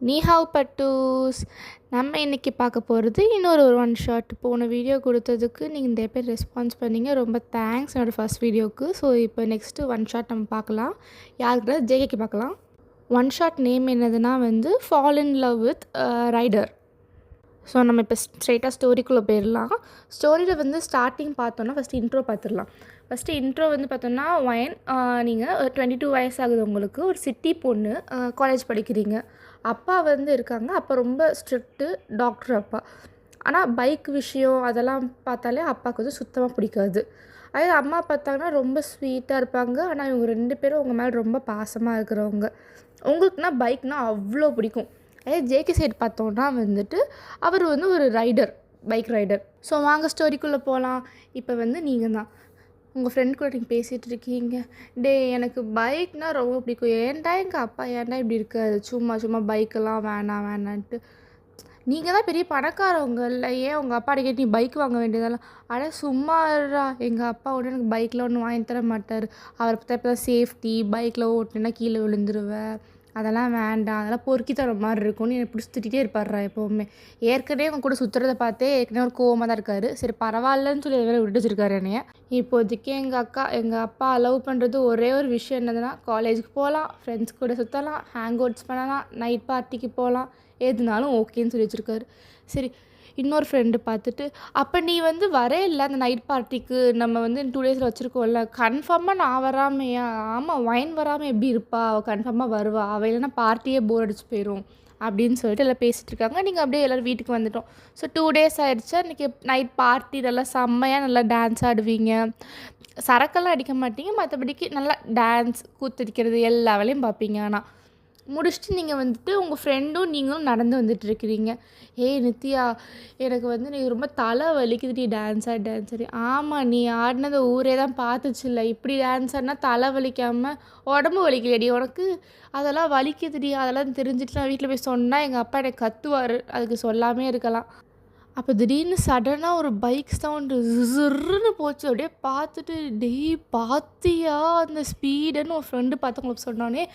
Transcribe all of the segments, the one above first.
நீஹாவ் பட்டூஸ். நம்ம இன்றைக்கி பார்க்க போகிறது இன்னொரு ஒன் ஷாட். போன வீடியோ கொடுத்ததுக்கு நீங்கள் நிறைய பேர் ரெஸ்பான்ஸ் பண்ணீங்க, ரொம்ப தேங்க்ஸ் என்னோடய ஃபஸ்ட் வீடியோவுக்கு. ஸோ இப்போ நெக்ஸ்ட்டு ஒன் ஷாட் நம்ம பார்க்கலாம். யாருக்கிட்ட ஜேகேக்கு பார்க்கலாம். ஒன் ஷாட் நேம் என்னதுன்னா fall in love with rider. So நம்ம இப்போ ஸ்ட்ரெயிட்டாக ஸ்டோரிக்குள்ளே போயிடலாம். ஸ்டோரியில் ஸ்டார்டிங் பார்த்தோன்னா ஃபஸ்ட்டு இன்ட்ரோ பார்த்துடலாம். ஃபஸ்ட்டு இன்ட்ரோ பார்த்தோன்னா நீங்கள் 22 வயசாகுது உங்களுக்கு, ஒரு சிட்டி பொண்ணு, காலேஜ் படிக்கிறீங்க. அப்பா இருக்காங்க. அப்பா ரொம்ப ஸ்ட்ரிக்ட்டு டாக்டர் அப்பா. ஆனால் பைக் விஷயம் அதெல்லாம் பார்த்தாலே அப்பாவுக்கு சுத்தமாக பிடிக்காது. அதே அம்மா பார்த்தாங்கன்னா ரொம்ப ஸ்வீட்டாக இருப்பாங்க. ஆனால் இவங்க 2 பேரும் உங்கள் மேலே ரொம்ப பாசமாக இருக்கிறவங்க. உங்களுக்குனா பைக்னால் அவ்வளோ பிடிக்கும். அதே ஜேகே சைடு பார்த்தோன்னா அவர் ஒரு ரைடர், பைக் ரைடர். ஸோ வாங்க ஸ்டோரிக்குள்ளே போகலாம். இப்போ நீங்கள் தான் உங்கள் ஃப்ரெண்ட் கூட நீங்கள் பேசிகிட்டு இருக்கீங்க. எனக்கு பைக்னால் ரொம்ப பிடிக்கும், ஏன்டா எங்கள் அப்பா ஏன்டா இப்படி இருக்காது, சும்மா பைக்கெல்லாம் வேணான்ட்டு. நீங்கள் தான் பெரிய பணக்காரவங்க இல்லை, ஏன் உங்கள் அப்பா கேட்டு நீ பைக் வாங்க வேண்டியதெல்லாம். சும்மா எங்கள் அப்பா உடனே எனக்கு பைக்கில் ஒன்றும் வாங்கி தர மாட்டார். அவரை பற்றி இப்போ தான் சேஃப்டி, பைக்கில் ஓட்டுனா கீழே விழுந்துருவேன், அதெல்லாம் வேண்டாம், அதெல்லாம் பொறுக்கி தர மாதிரி இருக்கும்னு என்னை பிடிச்சி திட்டிகிட்டே இருப்பார்றா எப்போவுமே. ஏற்கனவே அவங்க கூட சுற்றுறதை பார்த்தே ஏற்கனவே ஒரு கோவமாக தான் இருக்கார். சரி பரவாயில்லன்னு சொல்லி வேறு விட்டு வச்சுருக்காரு என்னைய. இப்போதைக்கு எங்கள் அப்பா லவ் பண்ணுறது ஒரே ஒரு விஷயம் என்னதுன்னா, காலேஜுக்கு போகலாம், ஃப்ரெண்ட்ஸ் கூட சுற்றலாம், ஹேங் அவுட்ஸ் பண்ணலாம், நைட் பார்ட்டிக்கு போகலாம், எதுனாலும் ஓகேன்னு சொல்லி வச்சுருக்காரு. சரி இன்னொரு ஃப்ரெண்டு பார்த்துட்டு, அப்போ நீ வரே இல்லை அந்த நைட் பார்ட்டிக்கு, நம்ம 2 டேஸில் வச்சுருக்கோம்ல, கன்ஃபார்மாக நான் வராமையா? ஆமாம், வைன் வராமல் எப்படி இருப்பா, அவள் கன்ஃபார்மாக வருவா, அவள் இல்லைன்னா பார்ட்டியே போர் அடிச்சு போயிடும் அப்படின்னு சொல்லிட்டு எல்லாம் பேசிகிட்டு இருக்காங்க. நீங்கள் அப்படியே எல்லோரும் வீட்டுக்கு வந்துட்டோம். ஸோ 2 டேஸ் ஆகிடுச்சா. இன்றைக்கி நைட் பார்ட்டி நல்லா செம்மையாக நல்லா டான்ஸ் ஆடுவீங்க, சரக்கெல்லாம் அடிக்க மாட்டீங்க, மற்றபடிக்கு நல்லா டான்ஸ் கூத்தடிக்கிறது எல்லா வேலையும் பார்ப்பீங்க. ஆனால் முடிச்சுட்டு நீங்கள் உங்கள் ஃப்ரெண்டும் நீங்களும் நடந்து வந்துட்டுருக்கிறீங்க. ஏய் நித்யா, எனக்கு நீ ரொம்ப தலை வலிக்குதுடி டான்ஸ் ஆடி. ஆமாம், நீ ஆடினதை ஊரே தான் பார்த்துச்சுல்ல, இப்படி டான்ஸ் ஆடினா தலை வலிக்காமல் உடம்பு வலிக்கலையடி உனக்கு, அதெல்லாம் வலிக்குதுடி, அதெல்லாம் தெரிஞ்சுட்டு நான் வீட்டில் போய் சொன்னால் எங்கள் அப்பா எனக்கு கத்துவார், அதுக்கு சொல்லாமே இருக்கலாம். அப்போ திடீர்னு சடனாக ஒரு பைக் சவுண்டு ஜுர்ன்னு போச்சு. அப்படியே பார்த்துட்டு, பார்த்தியா அந்த ஸ்பீடுன்னு ஒரு ஃப்ரெண்டு பார்த்து உங்களுக்கு சொன்னோன்னே,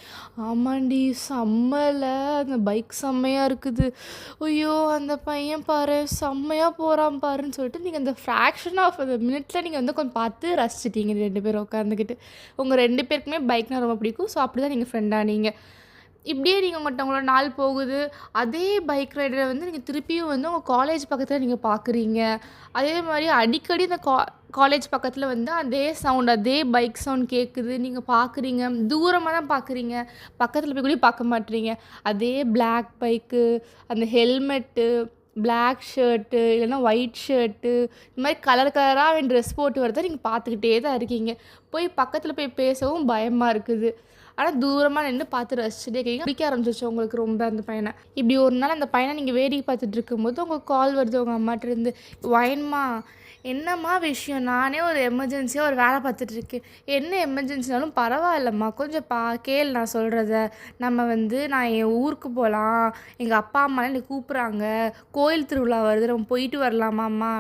ஆமாண்டி செம்மலை, அந்த பைக் செம்மையாக இருக்குது, ஐயோ அந்த பையன் பாரு செம்மையாக போகிறான் பாருன்னு சொல்லிட்டு நீங்கள் அந்த ஃப்ராக்ஷன் ஆஃப் அந்த மினிட்ல நீங்கள் கொஞ்சம் பார்த்து ரசிச்சிட்டீங்க 2 பேரும் உட்காந்துக்கிட்டு. உங்கள் 2 பேருக்குமே பைக்னால் ரொம்ப பிடிக்கும். ஸோ அப்படி தான் நீங்கள் ஃப்ரெண்டாக நீங்கள். இப்படியே நீங்கள் மற்றவங்களோட நாள் போகுது. அதே பைக் ரைடரை நீங்கள் திருப்பியும் உங்கள் காலேஜ் பக்கத்தில் நீங்கள் பார்க்குறீங்க. அதே மாதிரி அடிக்கடி இந்த காலேஜ் பக்கத்தில் அதே சவுண்ட், அதே பைக் சவுண்ட் கேட்குது, நீங்கள் பார்க்குறீங்க, தூரமாக தான் பார்க்குறீங்க, பக்கத்தில் போய் கூட பார்க்க மாட்டீங்க. அதே பிளாக் பைக்கு, அந்த ஹெல்மெட்டு, பிளாக் ஷர்ட்டு இல்லைன்னா ஒயிட் ஷர்ட்டு, இந்த மாதிரி கலர் கலராக ட்ரெஸ் போட்டு வரதை நீங்கள் பார்த்துக்கிட்டே தான் இருக்கீங்க. போய் பக்கத்தில் போய் பேசவும் பயமாக இருக்குது. ஆனால் தூரமாக நின்று பார்த்து ரசிச்சுட்டே இருக்கீங்க. பிடிக்க ஆரம்பிச்சிச்சு உங்களுக்கு ரொம்ப அந்த பையனை. இப்படி ஒரு நாள் அந்த பையனை நீங்கள் வேடிக்கை பார்த்துட்டு இருக்கும்போது உங்களுக்கு கால் வருது உங்கள் அம்மாட்டிருந்து. வைன்மா, என்னம்மா விஷயம், நானே ஒரு எமர்ஜென்சியாக ஒரு வேலை பார்த்துட்ருக்கேன், என்ன எமர்ஜென்சினாலும் பரவாயில்லம்மா, கொஞ்சம் கேள் நான் சொல்கிறத. நம்ம நான் என் ஊருக்கு போகலாம், எங்கள் அப்பா அம்மாலாம் என்னை கூப்பிட்றாங்க, கோயில் திருவிழா வருது, நம்ம போயிட்டு வரலாமாம்மா.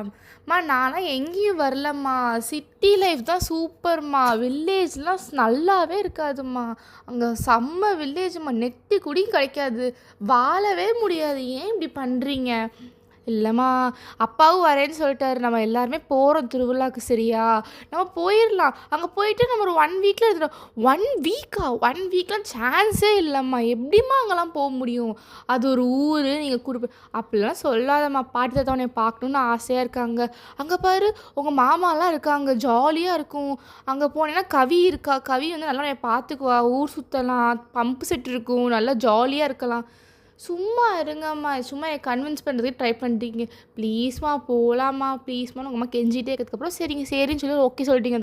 நான்லாம் எங்கேயும் வரலம்மா, சிட்டி லைஃப் தான் சூப்பர்மா, வில்லேஜ்லாம் நல்லாவே இருக்காதும்மா, அங்கே செம்ம வில்லேஜ்மா, நெட்டி குடியும் கிடைக்காது, வாழவே முடியாது, ஏன் இப்படி பண்ணுறீங்க? இல்லைம்மா, அப்பாவும் வரேன்னு சொல்லிட்டாரு, நம்ம எல்லாருமே போகிறோம் திருவிழாவுக்கு, சரியா நம்ம போயிடலாம், அங்கே போயிட்டு நம்ம ஒரு 1 வீக்கில் இருந்துடும். 1 வீக்கா? 1 வீக்லாம் சான்ஸே இல்லைம்மா, எப்படிம்மா அங்கெல்லாம் போக முடியும், அது ஒரு ஊர், நீங்கள் அப்படிலாம் சொல்லாதம்மா, பாட்டி தாத்தா உன்னை பார்க்கணுன்னு ஆசையாக இருக்காங்க, அங்கே பாரு உங்கள் மாமாலாம் இருக்காங்க, ஜாலியாக இருக்கும், அங்கே போனேன்னா கவி இருக்கா, கவி நல்லா என்னை பார்த்துக்குவா, ஊர் சுற்றலாம், பம்பு செட் இருக்கும், நல்லா ஜாலியாக இருக்கலாம். சும்மா இருங்கம்மா, சும்மா கன்வின்ஸ் பண்ணுறதுக்கு ட்ரை பண்ணிட்டீங்க, ப்ளீஸ்மா போகலாமா ப்ளீஸ்மா உங்கள் அம்மா கெஞ்சிட்டே இருக்கிறதுக்கப்புறம் சரின்னு சொல்லி ஓகே சொல்லிட்டீங்க.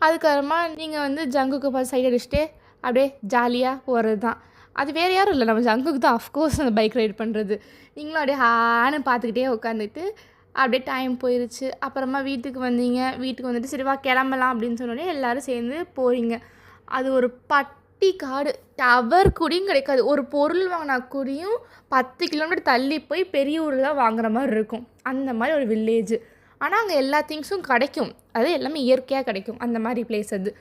அதுக்கப்புறமா நீங்கள் ஜங்குக்கு பார்த்து சைட் அடிச்சுட்டே அப்படியே ஜாலியாக போகிறது தான். அது வேறு யாரும் இல்லை, நம்ம ஜங்குக்கு தான் அஃப்கோர்ஸ் அந்த பைக் ரைட் பண்ணுறது. நீங்களும் அப்படியே ஹான்னு பார்த்துக்கிட்டே உட்காந்துட்டு அப்படியே டைம் போயிடுச்சு. அப்புறமா வீட்டுக்கு வந்தீங்க. வீட்டுக்கு வந்துட்டு சரிவா கிளம்பலாம் அப்படின்னு சொன்னோடனே எல்லோரும் சேர்ந்து போகிறீங்க. அது ஒரு காடு, டவர் கூடயும் கிடைக்காது, ஒரு பொருள் வாங்கினா கூடயும் 10 கிலோமீட்டர் தள்ளி போய் பெரிய ஊரில் தான் வாங்குற மாதிரி இருக்கும், அந்த மாதிரி ஒரு வில்லேஜ். ஆனால் அங்கே எல்லா திங்ஸும் கிடைக்கும், அது எல்லாமே இயற்கையாக கிடைக்கும், அந்த மாதிரி பிளேஸ் அது.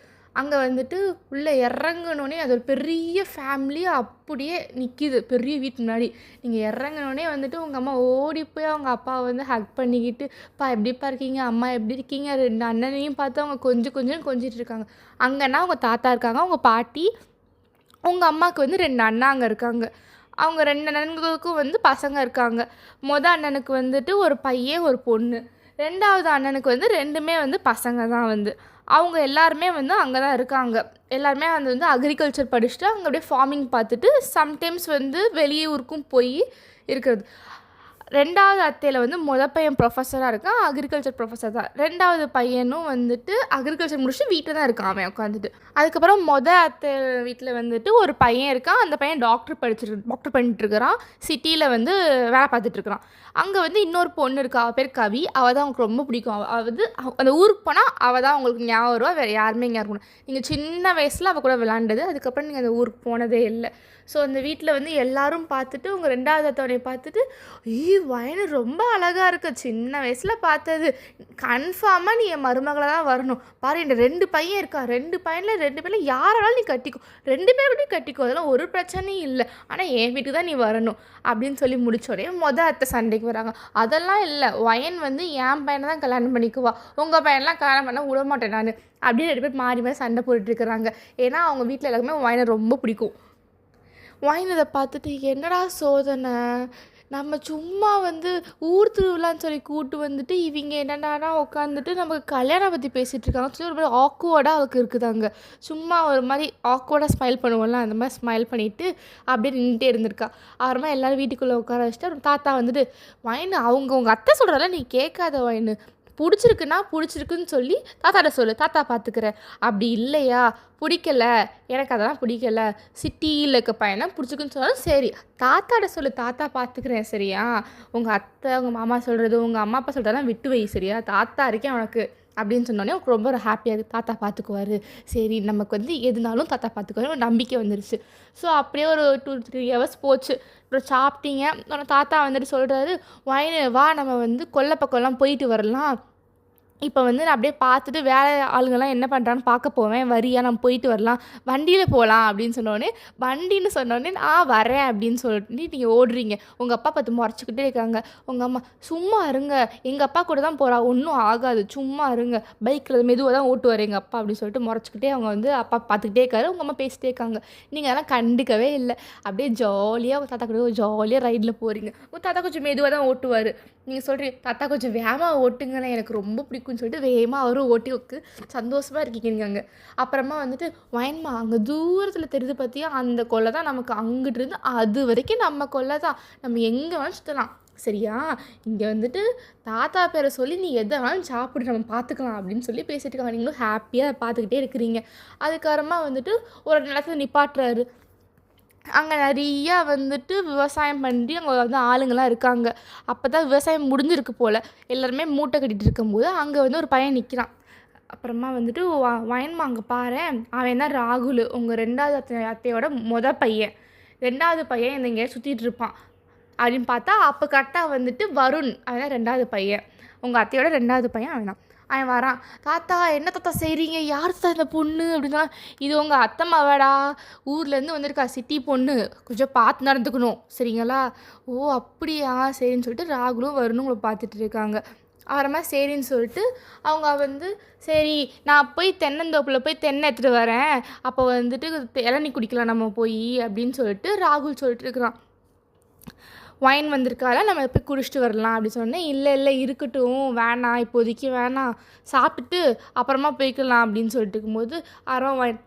அங்கே வந்துட்டு உள்ளே இறங்குனோடனே அது ஒரு பெரிய ஃபேமிலி அப்படியே நிற்கிது பெரிய வீட்டு முன்னாடி. நீங்கள் இறங்குனோடனே வந்துட்டு உங்கள் அம்மா ஓடி போய் அவங்க அப்பாவை வந்து ஹக் பண்ணிக்கிட்டு, "அப்பா எப்படிப்பா இருக்கீங்க? அம்மா எப்படி இருக்கீங்க?" 2 அண்ணனையும் பார்த்து அவங்க கொஞ்சம் கொஞ்சம் கொஞ்சிட்டு இருக்காங்க. அங்கன்னா அவங்க தாத்தா இருக்காங்க, அவங்க பாட்டி, உங்கள் அம்மாவுக்கு வந்து 2 அண்ணாங்க இருக்காங்க. அவங்க 2 அண்ணனுங்களுக்கும் வந்து பசங்க இருக்காங்க. அண்ணனுக்கு வந்துட்டு ஒரு பையன், ஒரு பொண்ணு. 2வது அண்ணனுக்கு வந்து 2மே வந்து பசங்க தான் வந்து. அவங்க எல்லாருமே வந்து அங்கே தான் இருக்காங்க. எல்லாருமே வந்து அக்ரிகல்ச்சர் படிச்சுட்டு அங்கே அப்படியே ஃபார்மிங் பார்த்துட்டு சம்டைம்ஸ் வந்து வெளியூருக்கும் போய் இருக்கிறது. 2வது அத்தையில் வந்து பையன் ப்ரொஃபஸராக இருக்கான், அக்ரிகல்ச்சர் ப்ரொஃபஸர் தான். 2வது பையனும் வந்துட்டு அக்ரிகல்ச்சர் முடிச்சுட்டு வீட்டில் தான் இருக்கான் அவன் உட்காந்துட்டு. அதுக்கப்புறம் அத்தை வீட்டில் வந்துட்டு ஒரு பையன் இருக்கான். அந்த பையன் டாக்டர் பண்ணிட்டுருக்கிறான். சிட்டியில் வந்து வேலை பார்த்துட்ருக்குறான். அங்கே வந்து இன்னொரு பொண்ணு இருக்கா, அவள் பேர் கவி. அவள் தான் அவங்களுக்கு ரொம்ப பிடிக்கும். அவள் வந்து அந்த ஊருக்கு போனால் அவள் தான் அவங்களுக்கு ஞாபகம் வருவா, வேறு யாருமே ஞாபகம் இருக்கணும். நீங்கள் சின்ன வயசில் அவள் கூட விளாண்டது, அதுக்கப்புறம் நீங்கள் அந்த ஊருக்கு போனதே இல்லை. ஸோ அந்த வீட்டில் வந்து எல்லோரும் பார்த்துட்டு உங்கள் 2வது அத்தவணையை பார்த்துட்டு, வயனு ரொம்ப அழகாக இருக்கு, சின்ன வயசில் பார்த்தது, கன்ஃபார்மாக நீ என் மருமகளை தான் வரணும். பாரு இந்த 2 பையன் இருக்கா, 2 பையனில் யாராலும் நீ கட்டிக்கோ, 2 பேர்கிட்டையும் கட்டிக்கோ, அதெல்லாம் ஒரு பிரச்சனையும் இல்லை, ஆனால் என் வீட்டுக்கு தான் நீ வரணும் அப்படின்னு சொல்லி முடிச்சோடனே அத்தை சண்டைக்கு வராங்க. அதெல்லாம் இல்லை, வயன் வந்து என் பையனை தான் கல்யாணம் பண்ணிக்குவா, உங்கள் பையன்லாம் கல்யாணம் பண்ண விட மாட்டேன் நான் அப்படின்னு 2 பேர் மாறி மாறி சண்டை போட்டுட்ருக்குறாங்க. ஏன்னா அவங்க வீட்டில் எல்லாருக்குமே வயனை ரொம்ப பிடிக்கும். வயன் இதை பார்த்துட்டு, என்னடா சோதனை, நம்ம சும்மா வந்து ஊர் திருவிழான்னு சொல்லி கூப்பிட்டு வந்துட்டு இவங்க என்னென்னா உட்காந்துட்டு நமக்கு கல்யாணம் பற்றி பேசிகிட்டு இருக்காங்க சொல்லி ஒரு மாதிரி ஆக்வர்டாக அவளுக்கு இருக்குதாங்க. சும்மா ஒரு மாதிரி ஆக்வர்டாக ஸ்மைல் பண்ணுவோம்ல, அந்த மாதிரி ஸ்மைல் பண்ணிவிட்டு அப்படியே நின்றுட்டே இருந்திருக்கா. அப்புறமா எல்லோரும் வீட்டுக்குள்ளே உட்கார வச்சுட்டு தாத்தா வந்துட்டு, வயனு அவங்க உங்கள் அத்தை சொல்கிறதால நீ கேட்காத வயனு, பிடிச்சிருக்குன்னு சொல்லி தாத்தாட்ட சொல்லு, தாத்தா பார்த்துக்கிறேன். அப்படி இல்லையா, பிடிக்கல, எனக்கு அதெல்லாம் பிடிக்கல, சிட்டியில் இருக்க பையனை பிடிச்சிருக்குன்னு சொன்னாலும் சரி, தாத்தாட்ட சொல்லு, தாத்தா பார்த்துக்கிறேன் சரியா. உங்கள் அத்தை, உங்கள் மாமா சொல்கிறது, உங்கள் அம்மா அப்பா சொல்கிறதெல்லாம் விட்டு வை சரியா, தாத்தா இருக்கேன் உனக்கு அப்படின்னு சொன்னோடனே எனக்கு ரொம்ப ஹாப்பியாக இருக்குது. தாத்தா பார்த்துக்குவார், சரி நமக்கு வந்து எதுனாலும் தாத்தா பார்த்துக்குவார் ஒரு நம்பிக்கை வந்துருச்சு. ஸோ அப்படியே ஒரு 2-3 ஹவர்ஸ் போச்சு. அப்புறம் சாப்பிட்டீங்க, தாத்தா வந்துட்டு சொல்கிறாரு, வயனு வா நம்ம வந்து கொல்லை பக்கம்லாம் போயிட்டு வரலாம், இப்போ வந்து நான் அப்படியே பார்த்துட்டு வேலை ஆளுங்கள்லாம் என்ன பண்ணுறான்னு பார்க்க போவேன், வரியா நம்ம போயிட்டு வரலாம், வண்டியில் போகலாம் அப்படின்னு வண்டின்னு சொன்னோடனே நான் வரேன் அப்படின்னு சொல்லிட்டு நீங்கள் ஓடுறீங்க. உங்கள் அப்பா பார்த்து முறைச்சிக்கிட்டே இருக்காங்க. உங்கள் அம்மா, சும்மா இருங்க, எங்கள் அப்பா கூட தான் போகிறா, ஒன்றும் ஆகாது, சும்மா இருங்க, பைக்கில் மெதுவாக தான் ஓட்டுவார் எங்கள் அப்பா அப்படின்னு சொல்லிட்டு முறைச்சிக்கிட்டே அவங்க வந்து அப்பா பார்த்துக்கிட்டே இருக்காரு. உங்கள் அம்மா பேசிட்டே இருக்காங்க. நீங்கள் அதெல்லாம் கண்டுக்கவே இல்லை. அப்படியே ஜாலியாக உங்கள் தாத்தா கூட ஜாலியாக ரைடில் போகிறீங்க. உங்கள் தாத்தா கொஞ்சம் மெதுவாக தான் ஓட்டுவார். நீங்கள் சொல்கிறீங்க, தாத்தா கொஞ்சம் வேகமாக ஓட்டுங்களேன், எனக்கு ரொம்ப பிடிக்கும்னு சொல்லிட்டு வேகமாக அவரும் ஓட்டி வைக்கு சந்தோஷமாக இருக்கீங்க நீங்கள் அங்கே. அப்புறமா வந்துட்டு, வயன்மா அங்கே தூரத்தில் தெரிஞ்சு பார்த்தியா அந்த கொல்லை தான் நமக்கு, அங்கிட்டு இருந்து அது வரைக்கும் நம்ம கொல்லை தான், நம்ம எங்கே வேணாலும் சுற்றலாம் சரியா. இங்கே வந்துட்டு தாத்தா பேரை சொல்லி நீ எதை வேணாலும் சாப்பிடு, நம்ம பார்த்துக்கலாம் அப்படின்னு சொல்லி பேசிட்டு இருக்காங்க. நீங்களும் ஹாப்பியாக பார்த்துக்கிட்டே இருக்கிறீங்க. அதுக்கப்புறமா வந்துட்டு ஒரு நிலத்தில் நிப்பாட்டுறாரு. அங்கே நிறையா வந்துட்டு விவசாயம் பண்ணி அங்கே வந்து ஆளுங்கள்லாம் இருக்காங்க. அப்போ தான் விவசாயம் முடிஞ்சிருக்கு போல். எல்லாருமே மூட்டை கட்டிகிட்டு இருக்கும்போது அங்கே வந்து ஒரு பையன் நிற்கிறான். அப்புறமா வந்துட்டு, வயன்மா அங்கே பாரேன், அவன் தான் ராகுல், உங்கள் 2வது அத்தையோட பையன். 2வது பையன் இந்த எங்கேயா சுற்றிட்டு இருப்பான் அப்படின்னு பார்த்தா, அப்போ கரெக்டாக வந்துட்டு வருண், அவன் தான் 2வது பையன், உங்கள் அத்தையோட 2வது பையன் அவன் தான். அவன் வரான். தாத்தா என்ன தாத்தா செய்கிறீங்க, யார் தாத்தா இந்த பொண்ணு அப்படின்னா, இது உங்கள் அத்தை மாவாடா, ஊர்லேருந்து வந்திருக்கா, சிட்டி பொண்ணு, கொஞ்சம் பார்த்து நடந்துக்கணும் சரிங்களா. ஓ அப்படியா, சரின்னு சொல்லிட்டு ராகுலும் வருணும் உங்களை பார்த்துட்டு இருக்காங்க. அப்புறமா சரின்னு சொல்லிட்டு அவங்க வந்து, சரி நான் போய் தென்னந்தோப்பில் போய் தென்னை எடுத்துகிட்டு வரேன், அப்போ வந்துட்டு இளநீ குடிக்கலாம் நம்ம போய் அப்படின்னு சொல்லிட்டு ராகுல் சொல்லிட்டு இருக்கிறான். ஒயின் வந்திருக்கால, நம்ம போய் குடிச்சிட்டு வரலாம் அப்படின்னு சொன்னேன். இல்லை இருக்கட்டும், வேணாம் இப்போதைக்கு வேணாம், சாப்பிட்டுட்டு அப்புறமா போய்க்கலாம் அப்படின்னு சொல்லிட்டு இருக்கும்போது,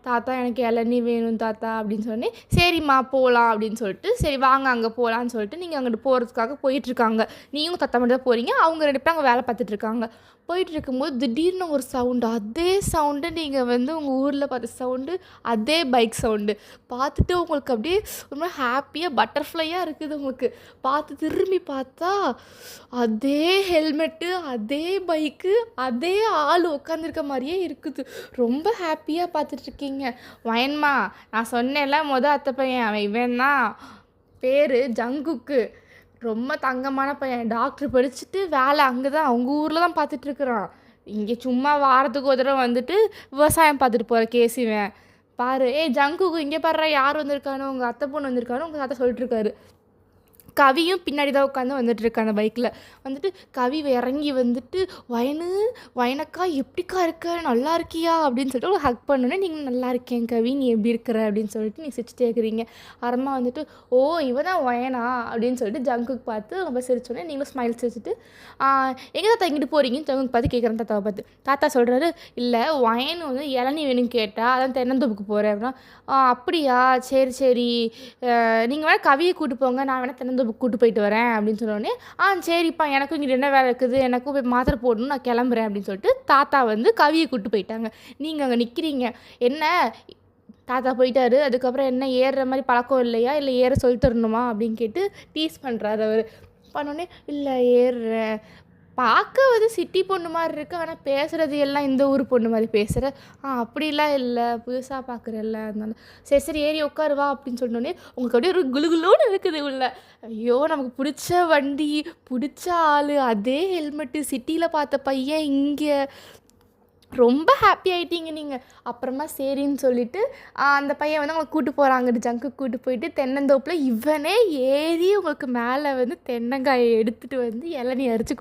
தாத்தா எனக்கு இளநீ வேணும் தாத்தா அப்படின்னு சொன்னேன். சரிம்மா போகலாம் அப்படின்னு சொல்லிட்டு, சரி வாங்க அங்கே போகலான்னு சொல்லிட்டு நீங்கள் அங்கிட்டு போகிறதுக்காக போயிட்டுருக்காங்க. நீயும் தாத்தா மட்டும் தான் போகிறீங்க, அவங்க 2 பேரும் அங்கே வேலை பார்த்துட்ருக்காங்க. போயிட்டுருக்கும்போது திடீர்னு ஒரு சவுண்டு, அதே சவுண்டு நீங்கள் வந்து உங்கள் ஊரில் பார்த்த சவுண்டு, அதே பைக் சவுண்டு பார்த்துட்டு உங்களுக்கு அப்படியே ரொம்ப ஹாப்பியாக பட்டர்ஃப்ளையாக இருக்குது. உங்களுக்கு பார்த்து திரும்பி பார்த்தா அதே ஹெல்மெட்டு, அதே பைக்கு, அதே ஆள் உட்காந்துருக்க மாதிரியே இருக்குது. ரொம்ப ஹாப்பியாக பார்த்துட்ருக்கீங்க. வயன்மா நான் சொன்னேன்ல அத்தை பையன், அவன் இவன் தான், பேர் ஜங்குக்கு, ரொம்ப தங்கமான பையன், டாக்டர் படிச்சுட்டு வேலை அங்கே தான் அவங்க ஊரில் தான் பார்த்துட்ருக்குறான். இங்கே சும்மா வாரத்துக்கு ஒரு தடவை வந்துட்டு விவசாயம் பார்த்துட்டு போகிற கேஸ் இவன். பாரு ஜங்குக்கு இங்கே பாருடா யார் வந்திருக்கானோ, உங்கள் அத்தை பொண்ணு வந்திருக்கானோ உங்கள் தாத்தா சொல்லிட்டுருக்காரு. கவியும் பின்னாடி தான் உட்காந்து வந்துட்டுருக்கா அந்த பைக்கில். வந்துட்டு கவி இறங்கி வந்துட்டு வயனக்கா எப்படிக்கா இருக்க, நல்லா இருக்கியா அப்படின்னு சொல்லிட்டு ஒரு ஹக் பண்ணோன்னே, நீங்கள் நல்லா இருக்கேன் கவி, நீ எப்படி இருக்கிற அப்படின்னு சொல்லிட்டு நீ சிரிச்சுட்டே இருக்கிறீங்க. அறமா வந்துட்டு ஓ இவ தான் வயனா அப்படின்னு சொல்லிட்டு ஜங்குக்கு பார்த்து ரொம்ப சிரிச்சோன்னே நீங்களும் ஸ்மைல் சிரிச்சுட்டு எங்கே தாத்தா இங்கிட்டு போகிறீங்கன்னு ஜங்குக்கு பார்த்து கேட்குறேன் தாத்தாவை பார்த்து. தாத்தா சொல்கிறாரு, இல்லை வயன் வந்து இளநீ வேணும்னு கேட்டால் அதான் தென்னந்தோப்புக்கு போகிறேன் அப்படின்னா. அப்படியா சரி சரி, நீங்கள் வேணால் கவியை கூப்பிட்டு போங்க, நான் வேணால் தென்னந்தோப்பு கூட்டு போயிட்டு வரேன் அப்படின்னு சொன்னோடனே, சரிப்பா எனக்கும் இங்கே என்ன வேலை இருக்குது, எனக்கும் போய் மாத்திரை போடணும், நான் கிளம்புறேன் அப்படின்னு சொல்லிட்டு தாத்தா வந்து கவியை கூப்பிட்டு போயிட்டாங்க. நீங்கள் அங்கே நிற்கிறீங்க. என்ன தாத்தா போயிட்டாரு, அதுக்கப்புறம் என்ன ஏறுற மாதிரி பழக்கம் இல்லையா, இல்லை ஏற சொல்லி தரணுமா அப்படின்னு கேட்டு டீஸ் பண்ணுறாரு அவர். பண்ணோடனே இல்லை ஏறுறேன், பார்க்க வந்து சிட்டி பொண்ணு மாதிரி இருக்குது, ஆனால் பேசுகிறது எல்லாம் இந்த ஊர் பொண்ணு மாதிரி பேசுகிற. அப்படிலாம் இல்லை, புதுசாக பார்க்குறல்ல, அதனால சரி சரி ஏறி உட்காருவா அப்படின்னு சொன்னோடனே உங்களுக்கு அப்படியே ஒரு குளுகுலோன்னு இருக்குது உள்ள. ஐயோ நமக்கு பிடிச்ச வண்டி, பிடிச்ச ஆள், அதே ஹெல்மெட்டு, சிட்டியில் பார்த்த பையன் இங்கே ரொம்ப ஹாப்பி ஆகிட்டீங்க நீங்கள். அப்புறமா சரின்னு சொல்லிவிட்டு அந்த பையன் வந்து அவங்களை கூப்பிட்டு போகிறாங்க, ஜங்கு கூப்பிட்டு போயிட்டு தென்னந்தோப்பில் இவனே ஏறி உங்களுக்கு மேலே வந்து தென்னங்காயை எடுத்துகிட்டு வந்து இளநீ அரைச்சி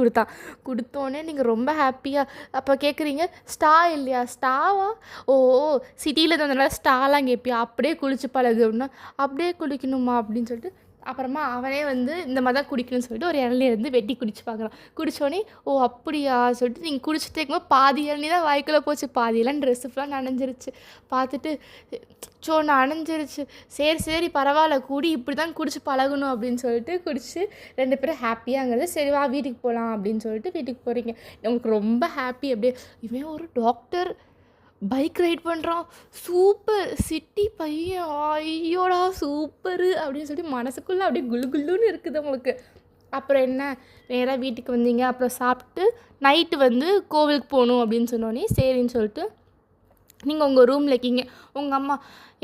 கொடுத்தோன்னே நீங்கள் ரொம்ப ஹாப்பியாக. அப்போ கேட்குறீங்க ஸ்டா இல்லையா, ஸ்டாவா, ஓ சிட்டியில் இருந்ததுனால ஸ்டாலாம் கேட்பியா, அப்படியே குளிச்சு பழகு அப்படின்னா, அப்படியே குளிக்கணுமா அப்படின்னு சொல்லிட்டு அப்புறமா அவனே வந்து இந்த மாதிரி தான் குடிக்கணும்னு சொல்லிட்டு ஒரு இளநீ இருந்து வெட்டி குடிச்சு பார்க்குறான். குடித்தோடனே ஓ அப்படியா சொல்லிட்டு நீங்கள் குடிச்சிட்டு இருக்கும்போது பாதி இளநீ தான் வாய்க்குள்ளே போச்சு, பாதியெல்லாம் ட்ரெஸ்ஸு ஃபுல்லாக நனைஞ்சிருச்சு. பார்த்துட்டு நனைஞ்சிருச்சு, சரி சரி பரவாயில்ல கூடி, இப்படி தான் குடிச்சு பழகணும் அப்படின்னு சொல்லிட்டு குடிச்சு 2 பேரும் ஹாப்பியாங்கிறது. சரி வா வீட்டுக்கு போகலாம் அப்படின்னு சொல்லிட்டு வீட்டுக்கு போகிறீங்க. உங்களுக்கு ரொம்ப ஹாப்பி. அப்படியே இவன் ஒரு டாக்டர் பைக் ரைட் பண்ணுறான், சூப்பர் சிட்டி பையன், ஐயோடா சூப்பரு அப்படின்னு சொல்லிட்டு மனசுக்குள்ளே அப்படியே குளு குள்ளுன்னு இருக்குது உங்களுக்கு. அப்புறம் என்ன நேராக வீட்டுக்கு வந்தீங்க. அப்புறம் சாப்பிட்டு நைட்டு வந்து கோவிலுக்கு போகணும் அப்படின்னு சொன்னோன்னே சரின்னு சொல்லிட்டு நீங்கள் உங்கள் ரூமில் இருக்கீங்க. உங்கள் அம்மா